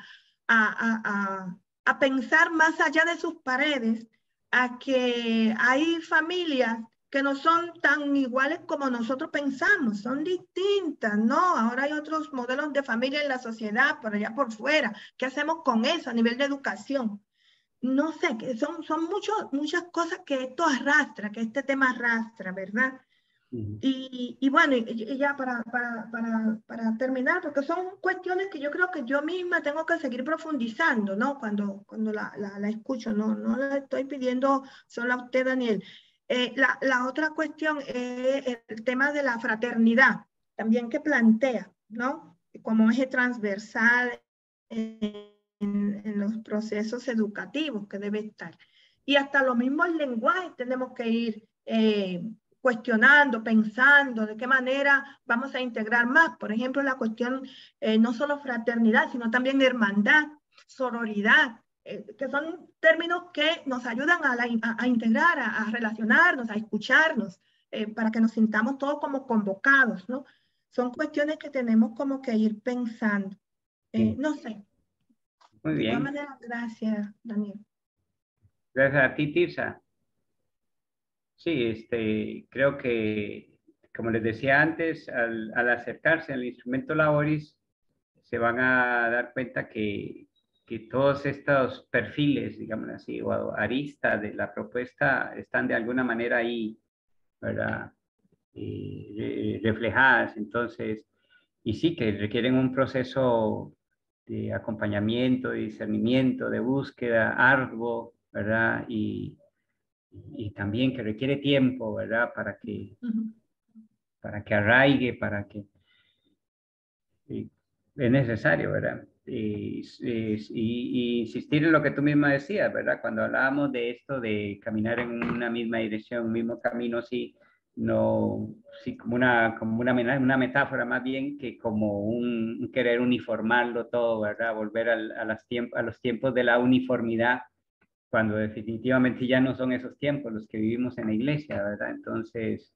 S12: pensar más allá de sus paredes, a que hay familias que no son tan iguales como nosotros pensamos, son distintas, ¿no? Ahora hay otros modelos de familia en la sociedad, por allá por fuera. ¿Qué hacemos con eso a nivel de educación? No sé, que son muchas cosas que esto arrastra, que este tema arrastra, ¿verdad? Y bueno, y ya para terminar, porque son cuestiones que yo creo que yo misma tengo que seguir profundizando, ¿no? Cuando la escucho, no la estoy pidiendo solo a usted, Daniel. La otra cuestión es el tema de la fraternidad, también que plantea, ¿no? Como eje transversal en los procesos educativos que debe estar. Y hasta los mismos lenguajes tenemos que ir cuestionando, pensando de qué manera vamos a integrar más. Por ejemplo, la cuestión no solo fraternidad, sino también hermandad, sororidad, que son términos que nos ayudan a integrar, a relacionarnos, a escucharnos, para que nos sintamos todos como convocados, ¿no? Son cuestiones que tenemos como que ir pensando. No sé.
S9: Muy bien.
S12: De igual manera, gracias, Daniel.
S9: Gracias a ti, Tirsa. Sí, creo que, como les decía antes, al acercarse al instrumento Laboris, se van a dar cuenta que todos estos perfiles, digamos así, o aristas de la propuesta están de alguna manera ahí, ¿verdad? Reflejadas. Entonces, y sí que requieren un proceso de acompañamiento, de discernimiento, de búsqueda arduo, ¿verdad? Y también que requiere tiempo, ¿verdad? Para que arraigue, es necesario, ¿verdad? Y insistir en lo que tú misma decías, ¿verdad? Cuando hablábamos de esto, de caminar en una misma dirección, un mismo camino, sí, no, sí, como una metáfora más bien que como un querer uniformarlo todo, ¿verdad? Volver a los tiempos de la uniformidad, cuando definitivamente ya no son esos tiempos los que vivimos en la iglesia, ¿verdad? Entonces,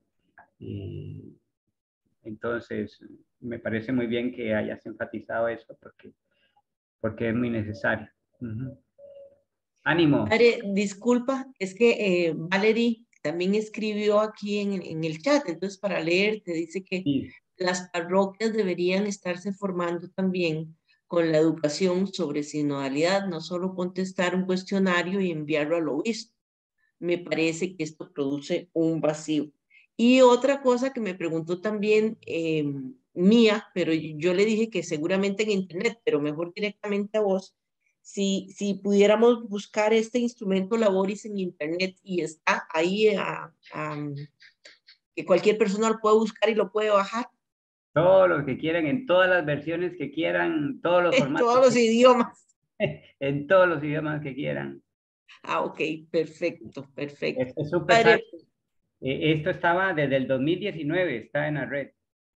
S9: me parece muy bien que hayas enfatizado eso porque es muy necesario. Ánimo.
S1: Padre, disculpa, es que Valerie también escribió aquí en el chat, entonces para leer te dice que
S9: sí,
S1: las parroquias deberían estarse formando también con la educación sobre sinodalidad, no solo contestar un cuestionario y enviarlo al obispo. Me parece que esto produce un vacío. Y otra cosa que me preguntó también Mía, pero yo le dije que seguramente en internet, pero mejor directamente a vos, si pudiéramos buscar este instrumento Laboris en internet y está ahí, que cualquier persona lo puede buscar y lo puede bajar.
S9: Todo lo que quieran, en todas las versiones que quieran, todos los
S1: En
S9: formatos.
S1: todos los idiomas.
S9: En todos los idiomas que quieran.
S1: Ah, ok, perfecto, perfecto.
S9: Es un pesar. Esto estaba desde el 2019, está en la red,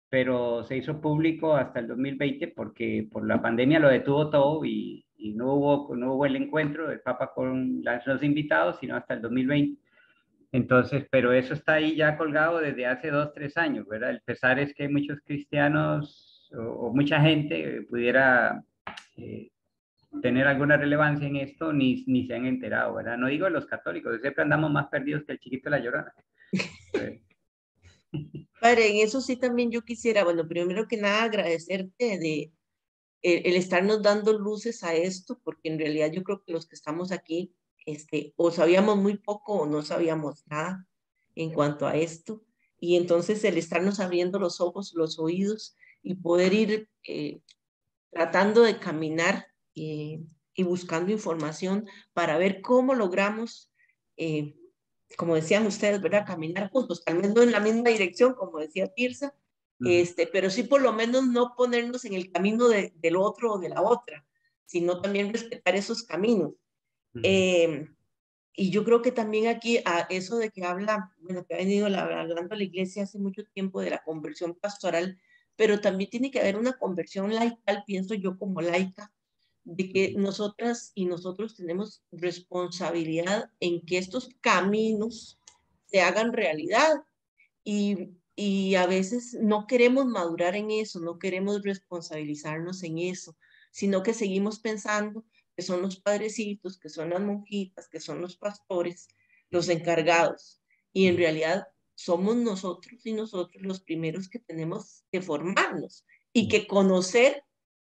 S9: pero se hizo público hasta el 2020 porque por la pandemia lo detuvo todo y no hubo el encuentro del Papa con los invitados, sino hasta el 2020. Entonces, pero eso está ahí ya colgado desde hace 2, 3 años, ¿verdad? El pesar es que muchos cristianos o mucha gente pudiera tener alguna relevancia en esto, ni se han enterado, ¿verdad? No digo los católicos, siempre andamos más perdidos que el chiquito de la Llorona.
S1: Padre, en eso sí también yo quisiera, bueno, primero que nada agradecerte de el estarnos dando luces a esto, porque en realidad yo creo que los que estamos aquí, o sabíamos muy poco o no sabíamos nada en cuanto a esto, y entonces el estarnos abriendo los ojos, los oídos y poder ir tratando de caminar y buscando información para ver cómo logramos, como decían ustedes, ¿verdad? Caminar juntos, tal vez no en la misma dirección, como decía Tirsa, pero sí por lo menos no ponernos en el camino del otro o de la otra, sino también respetar esos caminos. Y yo creo que también aquí a eso de que habla, bueno, que ha venido hablando la iglesia hace mucho tiempo de la conversión pastoral, pero también tiene que haber una conversión laical, pienso yo como laica, de que nosotras y nosotros tenemos responsabilidad en que estos caminos se hagan realidad y a veces no queremos madurar en eso, no queremos responsabilizarnos en eso, sino que seguimos pensando que son los padrecitos, que son las monjitas, que son los pastores, los encargados. Y en realidad somos nosotros y nosotros los primeros que tenemos que formarnos y que conocer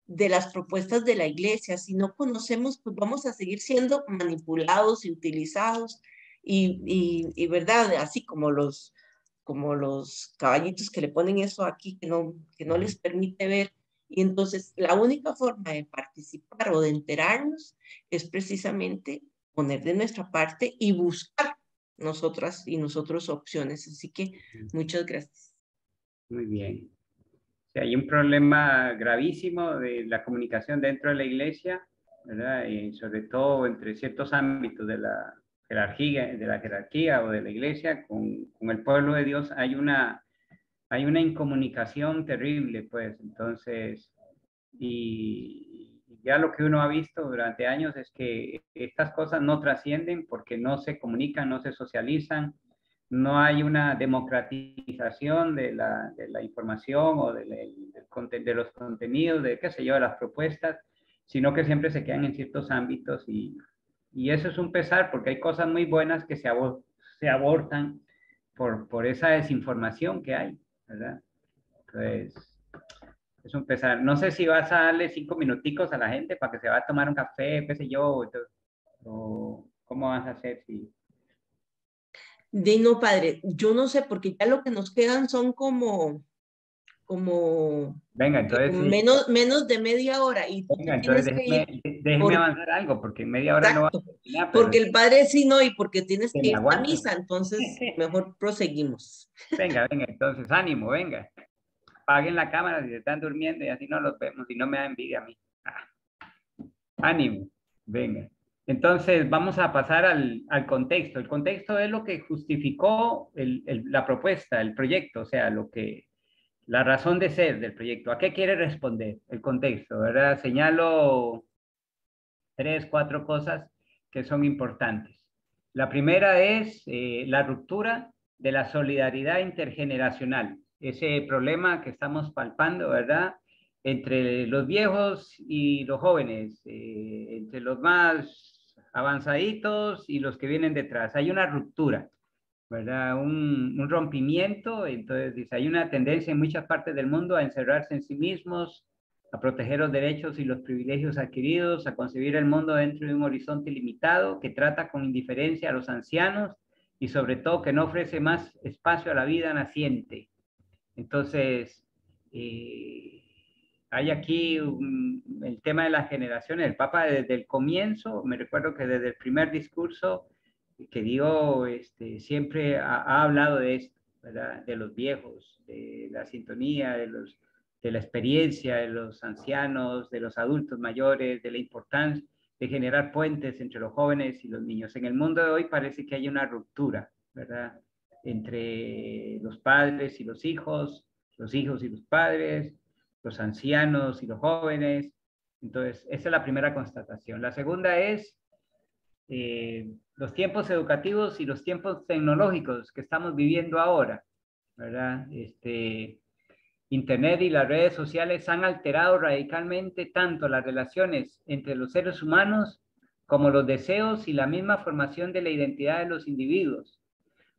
S1: de las propuestas de la iglesia. Si no conocemos, pues vamos a seguir siendo manipulados y utilizados y verdad, así como los caballitos que le ponen eso aquí que no les permite ver. Y entonces la única forma de participar o de enterarnos es precisamente poner de nuestra parte y buscar nosotras y nosotros opciones. Así que muchas gracias.
S9: Muy bien. O sea, hay un problema gravísimo de la comunicación dentro de la iglesia, ¿verdad? Y sobre todo entre ciertos ámbitos de la jerarquía o de la iglesia con el pueblo de Dios hay una incomunicación terrible, pues. Entonces, y ya lo que uno ha visto durante años es que estas cosas no trascienden porque no se comunican, no se socializan, no hay una democratización de la información o de los contenidos, de qué sé yo, de las propuestas, sino que siempre se quedan en ciertos ámbitos y eso es un pesar porque hay cosas muy buenas que se abortan por esa desinformación que hay, ¿verdad? Entonces, es un pesar. No sé si vas a darle 5 minuticos a la gente para que se va a tomar un café, qué sé yo, o cómo vas a hacer si...
S1: No, padre, yo no sé, porque ya lo que nos quedan son como como
S9: Venga, entonces sí.
S1: menos de media hora y tú
S9: Venga,
S1: tienes
S9: entonces
S1: que ir
S9: déjeme avanzar algo, porque en media hora no va a terminar, pero
S1: porque el padre sí no, y porque tienes
S9: que
S1: que
S9: me
S1: irte a
S9: aguante.
S1: misa, entonces mejor proseguimos.
S9: Venga, entonces ánimo, venga. Apaguen la cámara si están durmiendo y así no los vemos y no me da envidia a mí. Ánimo, venga. Entonces vamos a pasar al contexto. El contexto es lo que justificó la propuesta, el proyecto, o sea, la razón de ser del proyecto. ¿A qué quiere responder? El contexto, ¿verdad? Señalo 3, 4 cosas que son importantes. La primera es la ruptura de la solidaridad intergeneracional. Ese problema que estamos palpando, ¿verdad? Entre los viejos y los jóvenes, entre los más avanzaditos y los que vienen detrás. Hay una ruptura, ¿verdad? Un rompimiento. Entonces, dice, hay una tendencia en muchas partes del mundo a encerrarse en sí mismos, a proteger los derechos y los privilegios adquiridos, a concebir el mundo dentro de un horizonte limitado que trata con indiferencia a los ancianos y sobre todo que no ofrece más espacio a la vida naciente. Entonces, hay aquí el tema de las generaciones. El Papa desde el comienzo, me recuerdo que desde el primer discurso que dio, siempre ha hablado de esto, ¿verdad? De los viejos, de la sintonía, de la experiencia de los ancianos, de los adultos mayores, de la importancia de generar puentes entre los jóvenes y los niños. En el mundo de hoy parece que hay una ruptura, ¿verdad? Entre los padres y los hijos y los padres, los ancianos y los jóvenes. Entonces, esa es la primera constatación. La segunda es los tiempos educativos y los tiempos tecnológicos que estamos viviendo ahora, ¿verdad? Internet y las redes sociales han alterado radicalmente tanto las relaciones entre los seres humanos como los deseos y la misma formación de la identidad de los individuos,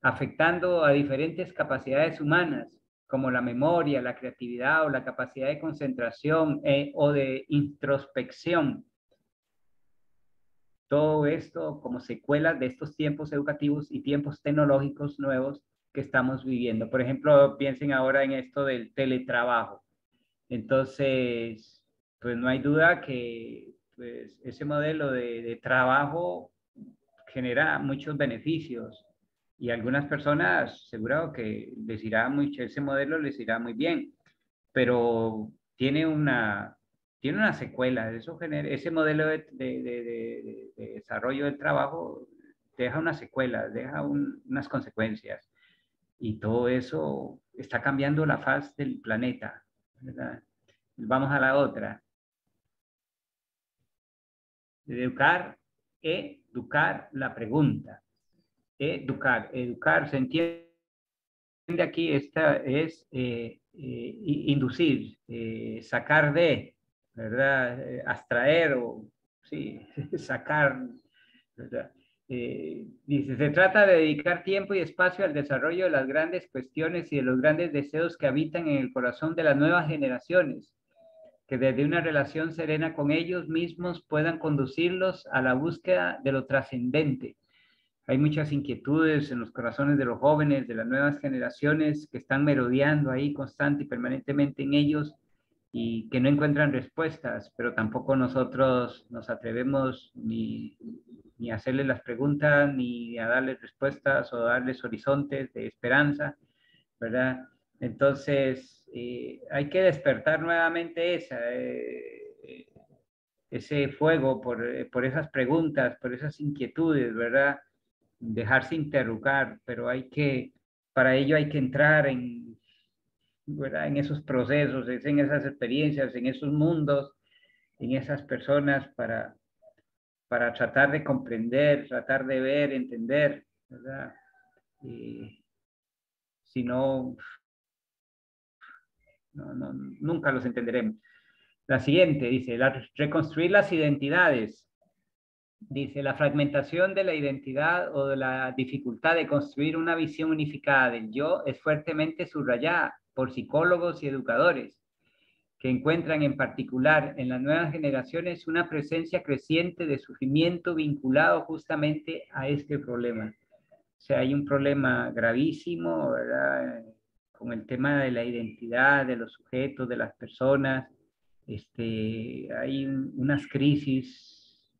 S9: afectando a diferentes capacidades humanas, como la memoria, la creatividad o la capacidad de concentración o de introspección. Todo esto como secuelas de estos tiempos educativos y tiempos tecnológicos nuevos que estamos viviendo. Por ejemplo, piensen ahora en esto del teletrabajo. Entonces, pues no hay duda que pues, ese modelo de trabajo genera muchos beneficios y a algunas personas seguro que les irá mucho, ese modelo les irá muy bien, pero tiene una secuela. Ese modelo de desarrollo del trabajo deja una secuela, deja unas consecuencias. Y todo eso está cambiando la faz del planeta, ¿verdad? Vamos a la otra. Educar la pregunta. Educar, se entiende aquí, esta es inducir, sacar de, ¿verdad? Abstraer o, sí, sacar, ¿verdad? Dice, se trata de dedicar tiempo y espacio al desarrollo de las grandes cuestiones y de los grandes deseos que habitan en el corazón de las nuevas generaciones, que desde una relación serena con ellos mismos puedan conducirlos a la búsqueda de lo trascendente. Hay muchas inquietudes en los corazones de los jóvenes, de las nuevas generaciones, que están merodeando ahí constante y permanentemente en ellos y que no encuentran respuestas, pero tampoco nosotros nos atrevemos ni a hacerles las preguntas, ni a darles respuestas o darles horizontes de esperanza, ¿verdad? Entonces, hay que despertar nuevamente ese fuego por esas preguntas, por esas inquietudes, ¿verdad? Dejarse interrogar, pero para ello hay que entrar ¿verdad? En esos procesos, en esas experiencias, en esos mundos, en esas personas para tratar de comprender, tratar de ver, entender, ¿verdad? Si no, nunca los entenderemos. La siguiente dice, reconstruir las identidades. Dice, la fragmentación de la identidad o de la dificultad de construir una visión unificada del yo es fuertemente subrayada por psicólogos y educadores, que encuentran en particular en las nuevas generaciones una presencia creciente de sufrimiento vinculado justamente a este problema. O sea, hay un problema gravísimo, ¿verdad? con el tema de la identidad de los sujetos, de las personas. Hay unas crisis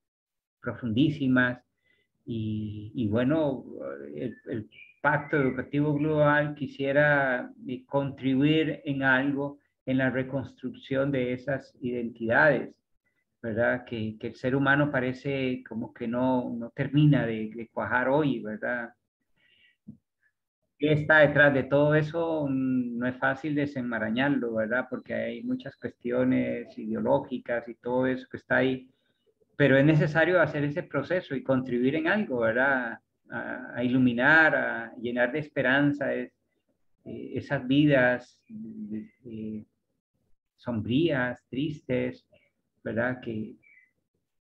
S9: profundísimas y bueno, el Pacto Educativo Global quisiera contribuir en algo en la reconstrucción de esas identidades, ¿verdad? Que el ser humano parece como que no termina de cuajar hoy, ¿verdad? ¿Qué está detrás de todo eso? No es fácil desenmarañarlo, ¿verdad? Porque hay muchas cuestiones ideológicas y todo eso que está ahí, pero es necesario hacer ese proceso y contribuir en algo, ¿verdad? A iluminar, a llenar de esperanza esas vidas sombrías, tristes, ¿verdad? Que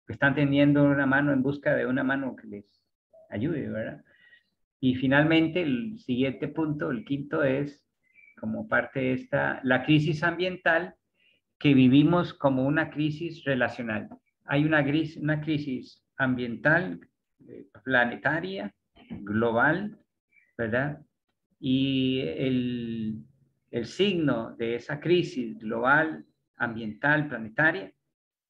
S9: están tendiendo una mano en busca de una mano que les ayude, ¿verdad? Y finalmente, el siguiente punto, el quinto, es, como parte de esta, la crisis ambiental que vivimos como una crisis relacional. Hay una crisis ambiental planetaria, global, ¿verdad? Y el signo de esa crisis global, ambiental, planetaria,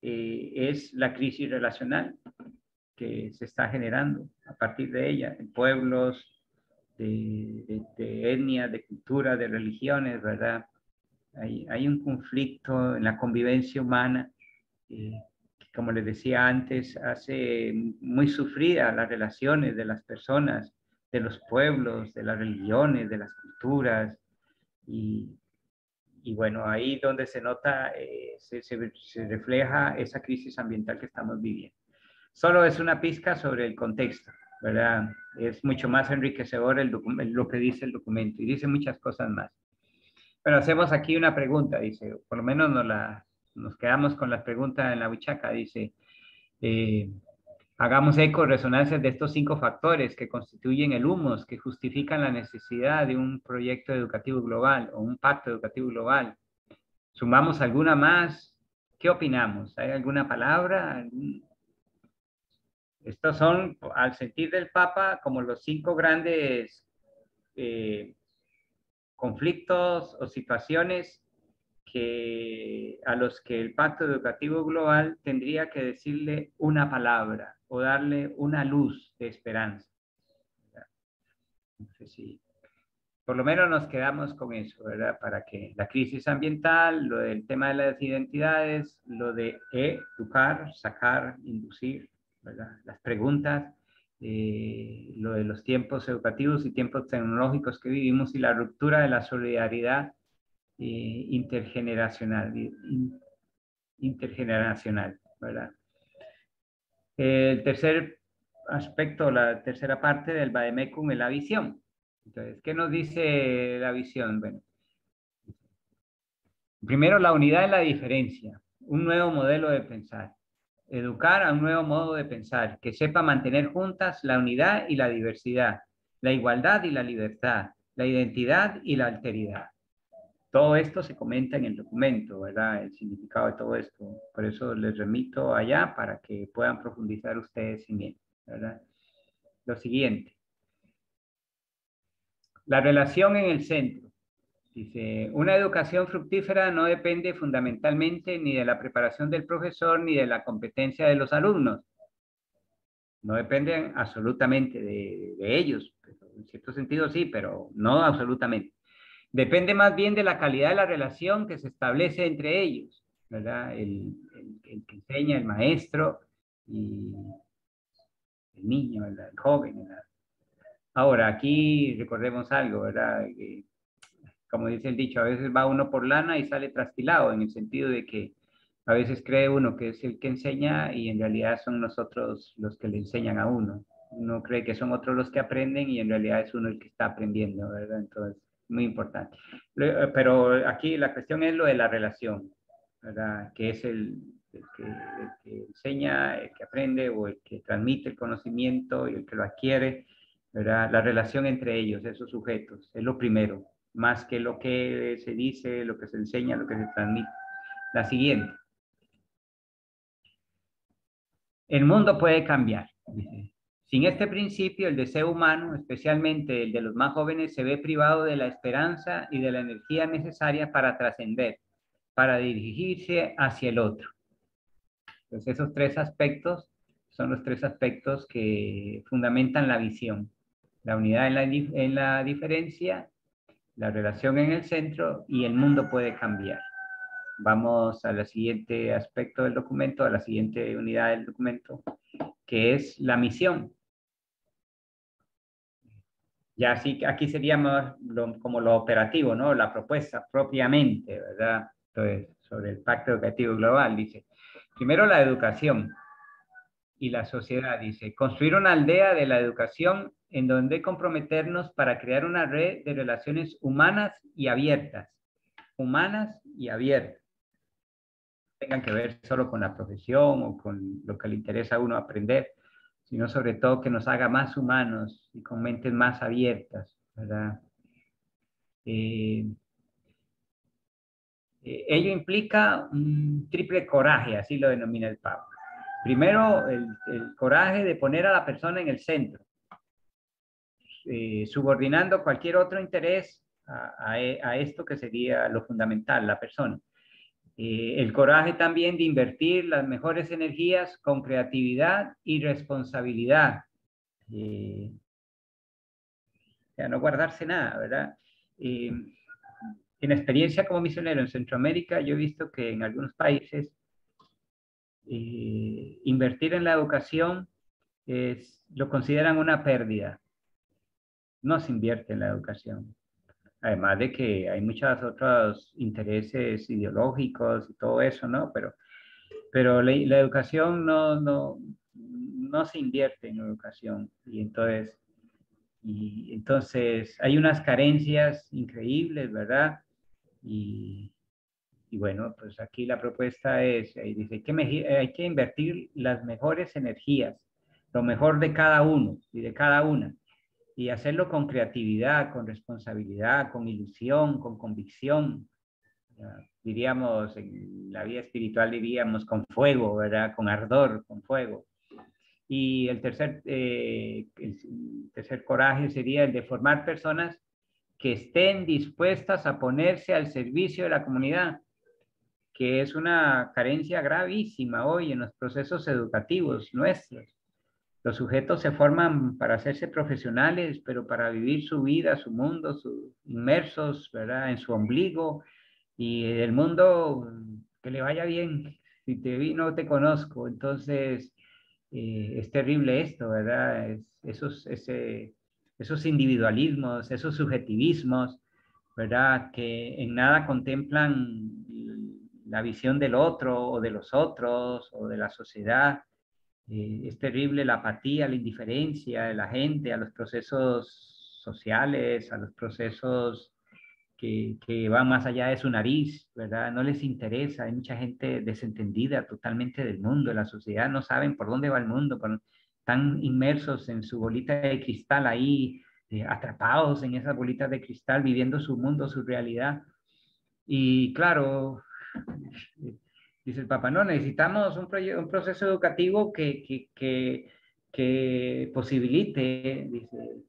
S9: es la crisis relacional que se está generando a partir de ella, en pueblos, de etnias, de culturas, de religiones, ¿verdad? Hay un conflicto en la convivencia humana que, como les decía antes, hace muy sufrida las relaciones de las personas, de los pueblos, de las religiones, de las culturas. Y bueno, ahí donde se nota, se refleja esa crisis ambiental que estamos viviendo. Solo es una pizca sobre el contexto, ¿verdad? Es mucho más enriquecedor lo que dice el documento y dice muchas cosas más. Pero hacemos aquí una pregunta, dice, por lo menos nos quedamos con las preguntas en la buchaca, dice, hagamos eco de resonancias de estos 5 factores que constituyen el humus, que justifican la necesidad de un proyecto educativo global o un pacto educativo global. ¿Sumamos alguna más? ¿Qué opinamos? ¿Hay alguna palabra? Estos son, al sentir del Papa, como los 5 grandes conflictos o situaciones a los que el Pacto Educativo Global tendría que decirle una palabra o darle una luz de esperanza. No sé si, por lo menos nos quedamos con eso, ¿verdad? Para que la crisis ambiental, lo del tema de las identidades, lo de educar, sacar, inducir, ¿verdad? Las preguntas, lo de los tiempos educativos y tiempos tecnológicos que vivimos y la ruptura de la solidaridad intergeneracional, ¿verdad? El tercer aspecto, la tercera parte del Vademecum es la visión. Entonces, ¿qué nos dice la visión? Bueno, primero, la unidad en la diferencia, un nuevo modelo de pensar. Educar a un nuevo modo de pensar, que sepa mantener juntas la unidad y la diversidad, la igualdad y la libertad, la identidad y la alteridad. Todo esto se comenta en el documento, ¿verdad? El significado de todo esto. Por eso les remito allá para que puedan profundizar ustedes sin miedo, ¿verdad? Lo siguiente. La relación en el centro. Dice, una educación fructífera no depende fundamentalmente ni de la preparación del profesor ni de la competencia de los alumnos. No dependen absolutamente de ellos. En cierto sentido sí, pero no absolutamente. Depende más bien de la calidad de la relación que se establece entre ellos, ¿verdad? El que enseña, el maestro y el niño, ¿verdad? El joven, ¿verdad? Ahora, aquí recordemos algo, ¿verdad? Como dice el dicho, a veces va uno por lana y sale trasquilado, en el sentido de que a veces cree uno que es el que enseña y en realidad son nosotros los que le enseñan a uno. Uno cree que son otros los que aprenden y en realidad es uno el que está aprendiendo, ¿verdad? Entonces, muy importante. Pero aquí la cuestión es lo de la relación, ¿verdad? Que es el que enseña, el que aprende o el que transmite el conocimiento y el que lo adquiere, ¿verdad? La relación entre ellos, esos sujetos, es lo primero, más que lo que se dice, lo que se enseña, lo que se transmite. La siguiente. El mundo puede cambiar, dice. Sin este principio, el deseo humano, especialmente el de los más jóvenes, se ve privado de la esperanza y de la energía necesaria para trascender, para dirigirse hacia el otro. Entonces, esos tres aspectos son los tres aspectos que fundamentan la visión. La unidad en la diferencia, la relación en el centro y el mundo puede cambiar. Vamos al siguiente aspecto del documento, a la siguiente unidad del documento, que es la misión. Ya así, aquí seríamos como lo operativo, ¿no? La propuesta propiamente, ¿verdad? Entonces, sobre el Pacto Educativo Global, dice, primero la educación y la sociedad, dice, construir una aldea de la educación en donde comprometernos para crear una red de relaciones humanas y abiertas, tengan que ver solo con la profesión o con lo que le interesa a uno aprender, sino sobre todo que nos haga más humanos y con mentes más abiertas, ¿verdad? Ello implica un triple coraje, así lo denomina el Papa. Primero, el coraje de poner a la persona en el centro, subordinando cualquier otro interés a esto que sería lo fundamental, la persona. El coraje también de invertir las mejores energías con creatividad y responsabilidad. O sea, no guardarse nada, ¿verdad? En experiencia como misionero en Centroamérica, yo he visto que en algunos países invertir en la educación lo consideran una pérdida. No se invierte en la educación. Además de que hay muchos otros intereses ideológicos y todo eso, ¿no? Pero la educación no se invierte en educación. Y entonces hay unas carencias increíbles, ¿verdad? Y bueno, pues aquí la propuesta dice, hay que invertir las mejores energías, lo mejor de cada uno y de cada una, y hacerlo con creatividad, con responsabilidad, con ilusión, con convicción. Diríamos, en la vida espiritual diríamos con fuego, ¿verdad? Con ardor, con fuego. Y el tercer coraje sería el de formar personas que estén dispuestas a ponerse al servicio de la comunidad, que es una carencia gravísima hoy en los procesos educativos nuestros. Los sujetos se forman para hacerse profesionales, pero para vivir su vida, su mundo, inmersos, ¿verdad? En su ombligo, y el mundo, que le vaya bien. Si te vi, no te conozco. Entonces, es terrible esto, ¿verdad? Esos individualismos, esos subjetivismos, ¿verdad? Que en nada contemplan la visión del otro o de los otros o de la sociedad. Es terrible la apatía, la indiferencia de la gente a los procesos sociales, a los procesos que van más allá de su nariz, ¿verdad? No les interesa. Hay mucha gente desentendida totalmente del mundo, de la sociedad, no saben por dónde va el mundo, están inmersos en su bolita de cristal ahí, atrapados en esas bolitas de cristal, viviendo su mundo, su realidad. Y claro, dice el Papa, no, necesitamos un proceso educativo que posibilite, dice,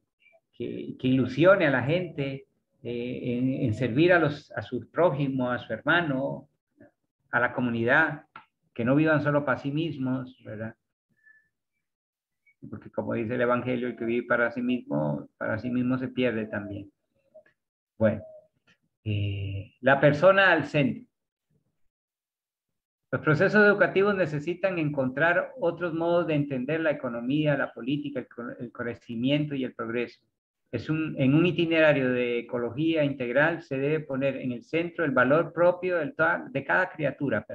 S9: que ilusione a la gente en servir a su prójimo, a su hermano, a la comunidad, que no vivan solo para sí mismos, ¿verdad? Porque como dice el Evangelio, el que vive para sí mismo se pierde también. Bueno, la persona al centro. Los procesos educativos necesitan encontrar otros modos de entender la economía, la política, el conocimiento y el progreso. En un itinerario de ecología integral se debe poner en el centro el valor propio de cada criatura,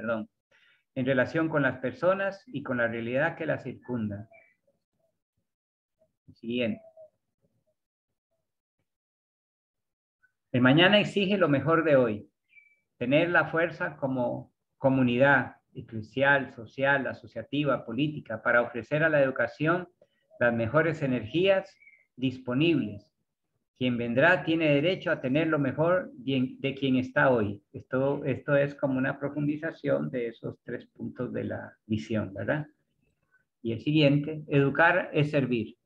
S9: en relación con las personas y con la realidad que las circunda. Siguiente. El mañana exige lo mejor de hoy. Tener la fuerza como comunidad eclesial, social, asociativa, política, para ofrecer a la educación las mejores energías disponibles. Quien vendrá tiene derecho a tener lo mejor de quien está hoy. Esto es como una profundización de esos 3 puntos de la visión, ¿verdad? Y el siguiente, educar es servir.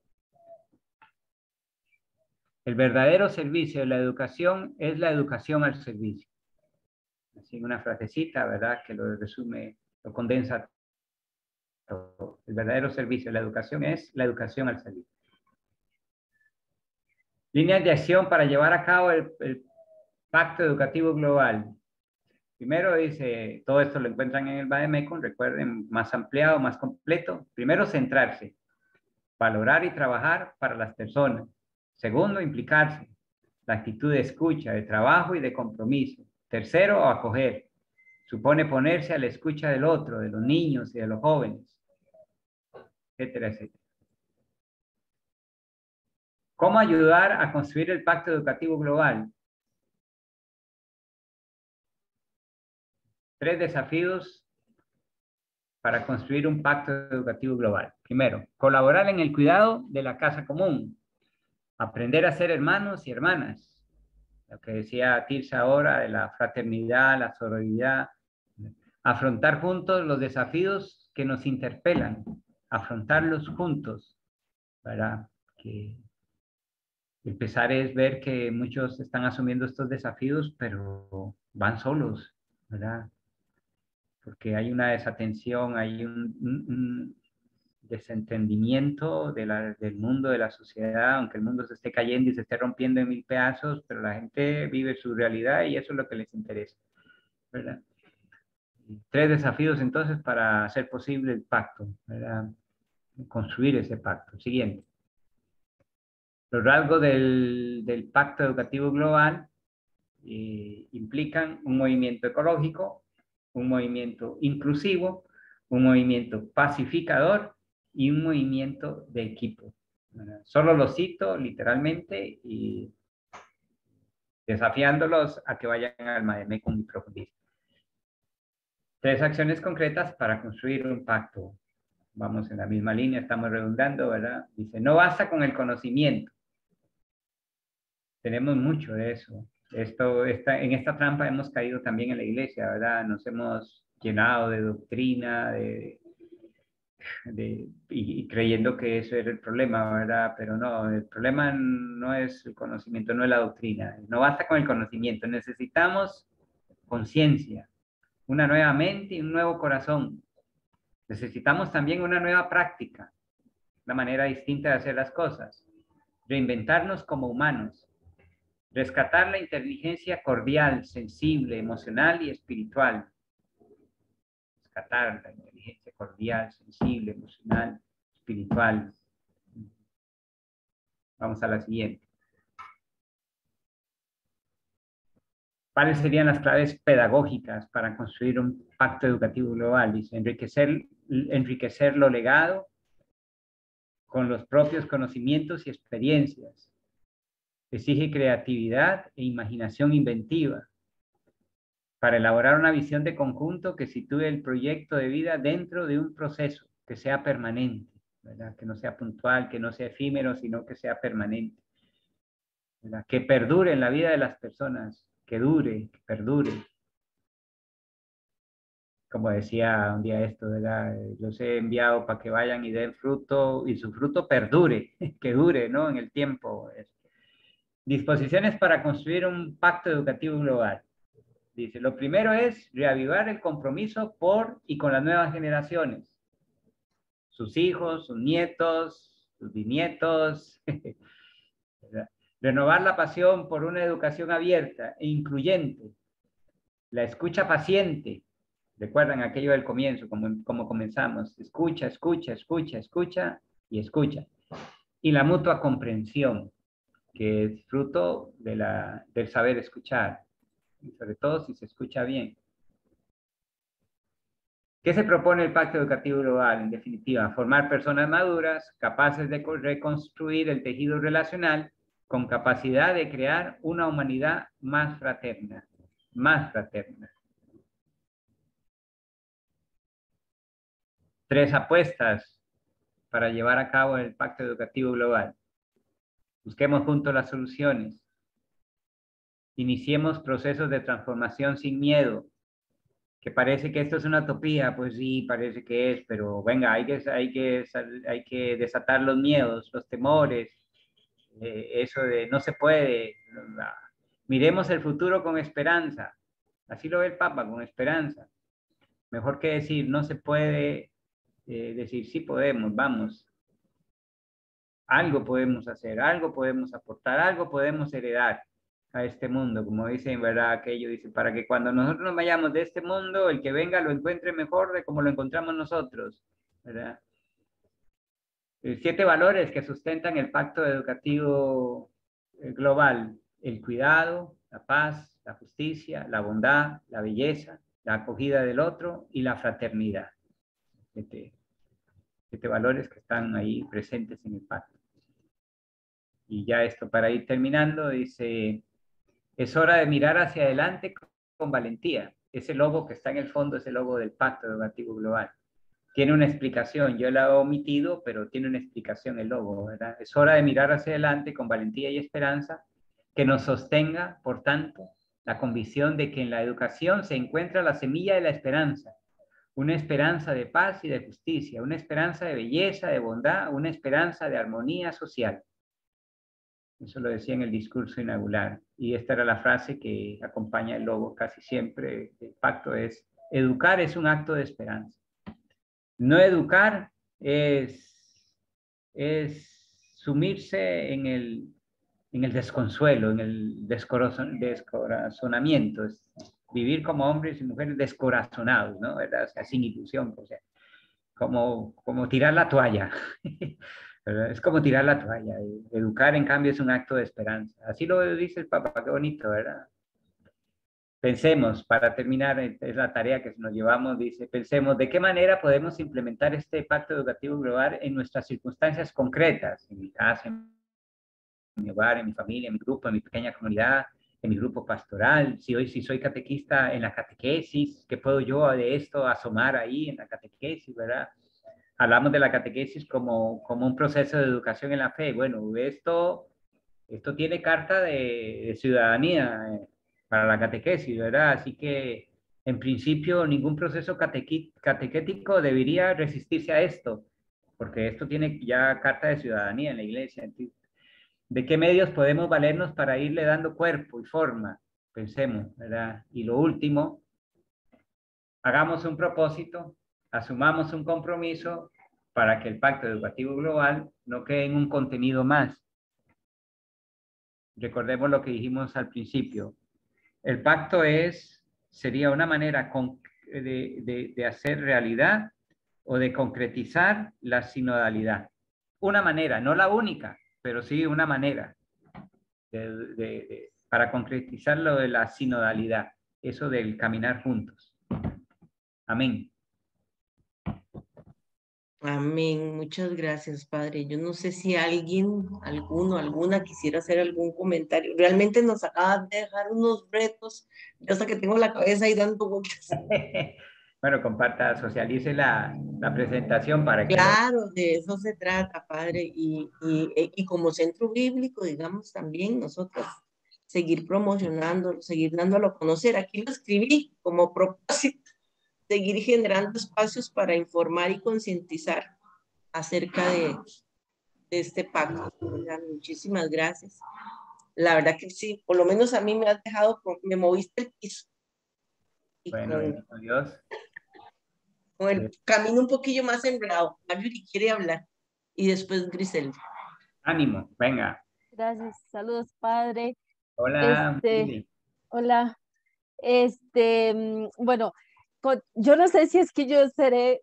S9: El verdadero servicio de la educación es la educación al servicio. Así una frasecita, ¿verdad? Que lo resume, lo condensa todo. El verdadero servicio de la educación es la educación al servicio. Líneas de acción para llevar a cabo el Pacto Educativo Global. Primero dice, todo esto lo encuentran en el Vademecum, recuerden, más ampliado, más completo. Primero, centrarse, valorar y trabajar para las personas. Segundo, implicarse, la actitud de escucha, de trabajo y de compromiso. Tercero, acoger, supone ponerse a la escucha del otro, de los niños y de los jóvenes, etcétera, etcétera. ¿Cómo ayudar a construir el Pacto Educativo Global? 3 desafíos para construir un pacto educativo global. Primero, colaborar en el cuidado de la casa común. Aprender a ser hermanos y hermanas. Lo que decía Tirsa ahora de la fraternidad, la sororidad. Afrontar juntos los desafíos que nos interpelan. Afrontarlos juntos. ¿Verdad? Que el pesar es ver que muchos están asumiendo estos desafíos, pero van solos, ¿verdad? Porque hay una desatención, hay un desentendimiento del mundo, de la sociedad, aunque el mundo se esté cayendo y se esté rompiendo en 1000 pedazos, pero la gente vive su realidad y eso es lo que les interesa, ¿verdad? 3 desafíos entonces para hacer posible el pacto, ¿verdad? Construir ese pacto. Siguiente. Los rasgos del Pacto Educativo Global implican un movimiento ecológico, un movimiento inclusivo, un movimiento pacificador y un movimiento de equipo. Solo lo cito literalmente y desafiándolos a que vayan al Vademecum y profundicen. 3 acciones concretas para construir un pacto. Vamos en la misma línea, estamos redundando, ¿verdad? Dice, no basta con el conocimiento. Tenemos mucho de eso. En esta trampa hemos caído también en la iglesia, ¿verdad? Nos hemos llenado de doctrina, y creyendo que eso era el problema, ¿verdad? Pero no, el problema no es el conocimiento, no es la doctrina. No basta con el conocimiento, necesitamos conciencia, una nueva mente y un nuevo corazón. Necesitamos también una nueva práctica, una manera distinta de hacer las cosas, reinventarnos como humanos. Rescatar la inteligencia cordial, sensible, emocional y espiritual. Rescatar la inteligencia cordial, sensible, emocional, espiritual. Vamos a la siguiente. ¿Cuáles serían las claves pedagógicas para construir un pacto educativo global? Dice, enriquecer lo legado con los propios conocimientos y experiencias. Exige creatividad e imaginación inventiva para elaborar una visión de conjunto que sitúe el proyecto de vida dentro de un proceso que sea permanente, ¿verdad? Que no sea puntual, que no sea efímero, sino que sea permanente, ¿verdad? Que perdure en la vida de las personas, que dure, que perdure. Como decía un día esto, ¿verdad? Los he enviado para que vayan y den fruto y su fruto perdure, que dure, ¿no? En el tiempo. Disposiciones para construir un pacto educativo global. Dice, lo primero es reavivar el compromiso por y con las nuevas generaciones. Sus hijos, sus nietos, sus bisnietos. Renovar la pasión por una educación abierta e incluyente. La escucha paciente. Recuerdan aquello del comienzo, como comenzamos. Escucha, escucha, escucha, escucha y escucha. Y la mutua comprensión, que es fruto del saber escuchar, y sobre todo si se escucha bien. ¿Qué se propone el Pacto Educativo Global? En definitiva, formar personas maduras, capaces de reconstruir el tejido relacional, con capacidad de crear una humanidad más fraterna, más fraterna. 3 apuestas para llevar a cabo el Pacto Educativo Global. Busquemos juntos las soluciones. Iniciemos procesos de transformación sin miedo. que parece que esto es una utopía, pues sí, parece que es, pero venga, hay que desatar los miedos, los temores, eso de no se puede. Miremos el futuro con esperanza. Así lo ve el Papa, con esperanza. Mejor que decir no se puede, decir sí podemos, vamos. Algo podemos hacer, algo podemos aportar, algo podemos heredar a este mundo, como dicen, ¿verdad? Aquello dice, para que cuando nosotros nos vayamos de este mundo, el que venga lo encuentre mejor de como lo encontramos nosotros, ¿verdad? 7 valores que sustentan el pacto educativo global: el cuidado, la paz, la justicia, la bondad, la belleza, la acogida del otro y la fraternidad. 7 valores que están ahí presentes en el pacto. Y ya esto para ir terminando, dice, es hora de mirar hacia adelante con valentía. Ese logo que está en el fondo es el logo del Pacto Educativo Global. Tiene una explicación, yo la he omitido, pero tiene una explicación el logo, ¿verdad? Es hora de mirar hacia adelante con valentía y esperanza, que nos sostenga, por tanto, la convicción de que en la educación se encuentra la semilla de la esperanza, una esperanza de paz y de justicia, una esperanza de belleza, de bondad, una esperanza de armonía social. Eso lo decía en el discurso inaugural. Y esta era la frase que acompaña el logo casi siempre. El pacto es, educar es un acto de esperanza. No educar es sumirse en el desconsuelo, en el descorazonamiento. Es vivir como hombres y mujeres descorazonados, ¿no? ¿Verdad? O sea, sin ilusión, o sea, como tirar la toalla. Es como tirar la toalla. Educar, en cambio, es un acto de esperanza. Así lo dice el Papa, qué bonito, ¿verdad? Pensemos, para terminar, es la tarea que nos llevamos, dice, pensemos de qué manera podemos implementar este pacto educativo global en nuestras circunstancias concretas, en mi casa, en mi hogar, en mi familia, en mi grupo, en mi pequeña comunidad, en mi grupo pastoral. Si soy catequista, en la catequesis, ¿qué puedo yo de esto asomar ahí en la catequesis, verdad? Hablamos de la catequesis como un proceso de educación en la fe. Bueno, esto tiene carta de ciudadanía para la catequesis, ¿verdad? Así que, en principio, ningún proceso catequético debería resistirse a esto, porque esto tiene ya carta de ciudadanía en la iglesia. ¿De qué medios podemos valernos para irle dando cuerpo y forma? Pensemos, ¿verdad? Y lo último, hagamos un propósito, asumamos un compromiso para que el Pacto Educativo Global no quede en un contenido más. Recordemos lo que dijimos al principio. El pacto sería una manera de hacer realidad o de concretizar la sinodalidad. Una manera, no la única, pero sí una manera para concretizar lo de la sinodalidad, eso del caminar juntos. Amén.
S1: Amén. Muchas gracias, Padre. Yo no sé si alguna quisiera hacer algún comentario. Realmente nos acabas de dejar unos retos. Yo hasta que tengo la cabeza ahí dando vueltas.
S9: Bueno, comparta, socialice la presentación para que...
S1: Claro, de eso se trata, Padre. Y como centro bíblico, digamos, también nosotros seguir promocionando, seguir dándolo a conocer. Aquí lo escribí como propósito. Seguir generando espacios para informar y concientizar acerca de este pacto. Muchísimas gracias. La verdad que sí, por lo menos a mí me has dejado, me moviste el piso. Y
S9: bueno, Dios.
S1: Con el camino un poquillo más enredado. Marjorie quiere hablar. Y después Griselda.
S9: Ánimo, venga.
S14: Gracias, saludos, Padre.
S9: Hola.
S14: Hola. Bueno, yo no sé si es que yo estoy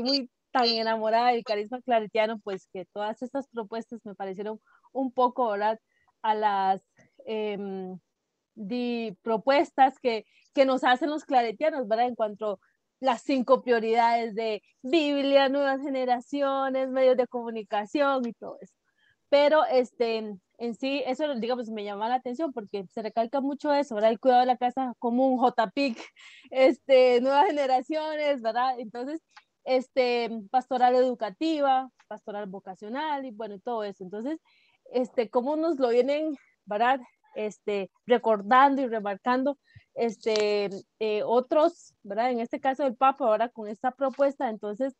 S14: muy tan enamorada del carisma claretiano, pues que todas estas propuestas me parecieron un poco, ¿verdad?, a las propuestas que nos hacen los claretianos, ¿verdad?, en cuanto a las 5 prioridades de Biblia, nuevas generaciones, medios de comunicación y todo eso. Pero en sí, eso, digamos, me llama la atención porque se recalca mucho eso, ¿verdad? El cuidado de la casa común, JPIC, nuevas generaciones, ¿verdad? Entonces, pastoral educativa, pastoral vocacional y bueno, todo eso. Entonces, cómo nos lo vienen, ¿verdad?, recordando y remarcando otros, ¿verdad? En este caso el Papa, ahora con esta propuesta, entonces,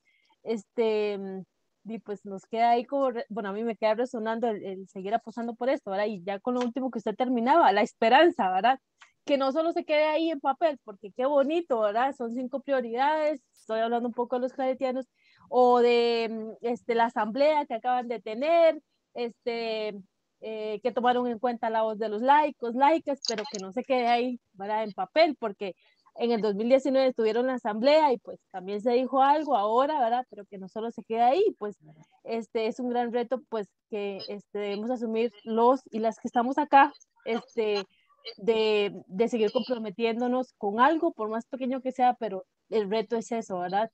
S14: y pues nos queda ahí como, bueno, a mí me queda resonando el seguir apostando por esto, ¿verdad? Y ya con lo último que usted terminaba, la esperanza, ¿verdad? Que no solo se quede ahí en papel, porque qué bonito, ¿verdad? Son 5 prioridades, estoy hablando un poco de los claretianos, o de la asamblea que acaban de tener, que tomaron en cuenta la voz de los laicos, laicas, pero que no se quede ahí, ¿verdad? En papel, porque en el 2019 tuvieron la asamblea y pues también se dijo algo ahora, ¿verdad? Pero que no solo se quede ahí, pues es un gran reto pues que debemos asumir los y las que estamos acá, de seguir comprometiéndonos con algo, por más pequeño que sea, pero el reto es eso, ¿verdad?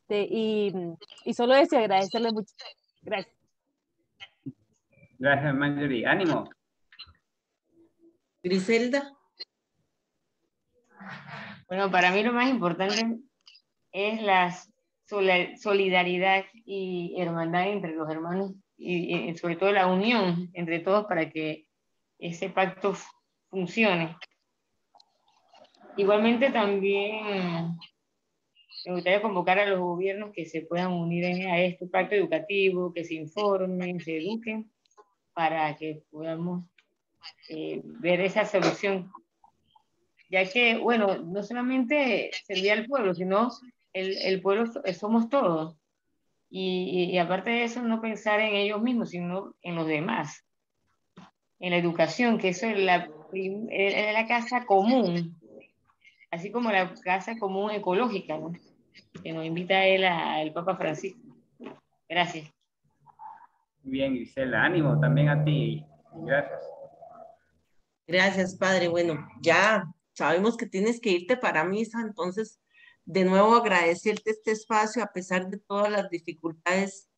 S14: Y solo eso, agradecerle mucho. Gracias.
S9: Gracias, Marjorie. Ánimo.
S1: Griselda.
S10: Bueno, para mí lo más importante es la solidaridad y hermandad entre los hermanos y sobre todo la unión entre todos para que ese pacto funcione. Igualmente también me gustaría convocar a los gobiernos que se puedan unir a este pacto educativo, que se informen, se eduquen, para que podamos ver esa solución. Ya que, bueno, no solamente servir al pueblo, sino el pueblo somos todos. Y aparte de eso, no pensar en ellos mismos, sino en los demás. En la educación, que eso es la casa común, así como la casa común ecológica, ¿no? Que nos invita el Papa Francisco. Gracias.
S9: Bien, Gisela, ánimo también a ti. Gracias.
S1: Gracias, Padre. Bueno, ya sabemos que tienes que irte para misa, entonces, de nuevo agradecerte este espacio a pesar de todas las dificultades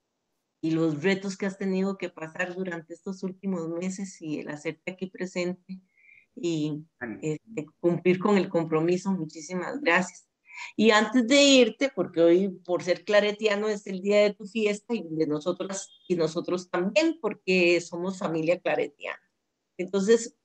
S1: y los retos que has tenido que pasar durante estos últimos meses y el hacerte aquí presente y cumplir con el compromiso. Muchísimas gracias. Y antes de irte, porque hoy por ser claretiano es el día de tu fiesta y de nosotras y nosotros también, porque somos familia claretiana. Entonces,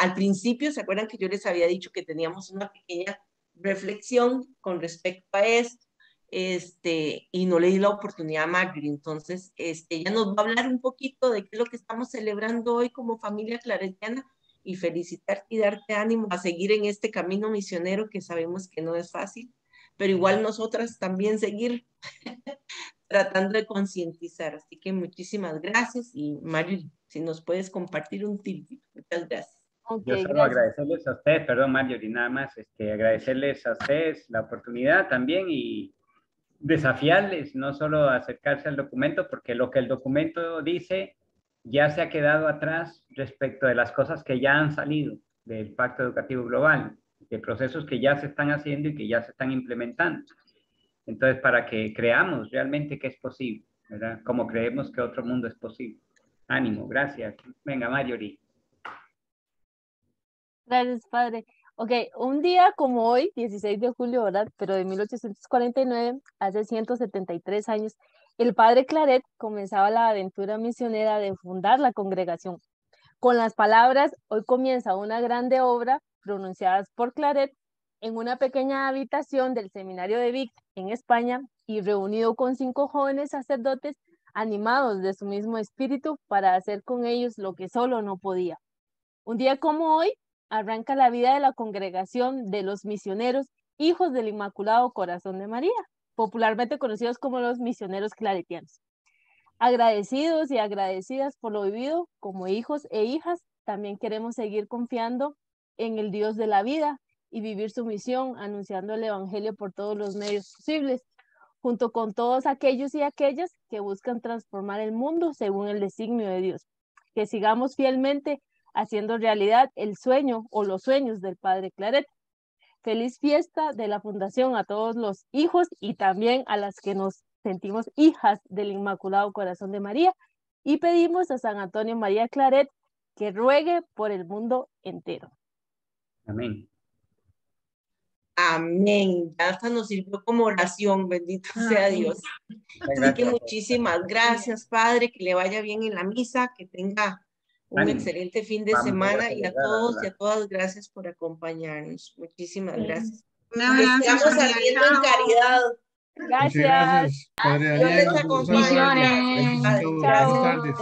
S1: al principio, ¿se acuerdan que yo les había dicho que teníamos una pequeña reflexión con respecto a esto? Y no le di la oportunidad a Marjorie. Entonces, ella nos va a hablar un poquito de qué es lo que estamos celebrando hoy como familia claretiana y felicitarte y darte ánimo a seguir en este camino misionero que sabemos que no es fácil, pero igual nosotras también seguir tratando de concientizar. Así que muchísimas gracias y Marjorie, si nos puedes compartir un tip. Muchas gracias.
S9: Yo solo agradecerles a ustedes, perdón Marjorie, nada más, agradecerles a ustedes la oportunidad también y desafiarles, no solo acercarse al documento, porque lo que el documento dice ya se ha quedado atrás respecto de las cosas que ya han salido del Pacto Educativo Global, de procesos que ya se están haciendo y que ya se están implementando. Entonces, para que creamos realmente que es posible, ¿verdad? Como creemos que otro mundo es posible. Ánimo, gracias. Venga, Marjorie.
S14: Gracias, Padre. Ok, un día como hoy, 16 de julio, ¿verdad? Pero de 1849, hace 173 años, el Padre Claret comenzaba la aventura misionera de fundar la congregación. Con las palabras, hoy comienza una grande obra, pronunciadas por Claret, en una pequeña habitación del seminario de Vic, en España, y reunido con 5 jóvenes sacerdotes, animados de su mismo espíritu, para hacer con ellos lo que solo no podía. Un día como hoy, arranca la vida de la congregación de los misioneros Hijos del Inmaculado Corazón de María, popularmente conocidos como los misioneros claretianos. Agradecidos y agradecidas por lo vivido como hijos e hijas, también queremos seguir confiando en el Dios de la vida y vivir su misión anunciando el Evangelio por todos los medios posibles, junto con todos aquellos y aquellas que buscan transformar el mundo según el designio de Dios. Que sigamos fielmente haciendo realidad el sueño o los sueños del Padre Claret. Feliz fiesta de la Fundación a todos los hijos y también a las que nos sentimos hijas del Inmaculado Corazón de María, y pedimos a San Antonio María Claret que ruegue por el mundo entero.
S9: Amén.
S1: Amén. Ya hasta nos sirvió como oración, bendito sea Dios. Así que muchísimas gracias, Padre, que le vaya bien en la misa, que tenga Un
S9: Ánimo.
S1: excelente fin de
S9: Vamos
S1: semana y a
S9: celebrar,
S1: todos y
S9: ¿verdad?
S1: a todas gracias por acompañarnos. Muchísimas gracias.
S12: Un
S1: Y
S12: abrazo,
S1: estamos
S12: María.
S1: saliendo en caridad.
S13: Muchas gracias, Padre
S1: Dios les
S13: Daniel. Un gusto
S1: acompañe.
S13: saludarle.
S10: Bendiciones.
S13: Gracias a todos.
S1: Gracias.
S13: Buenas tardes.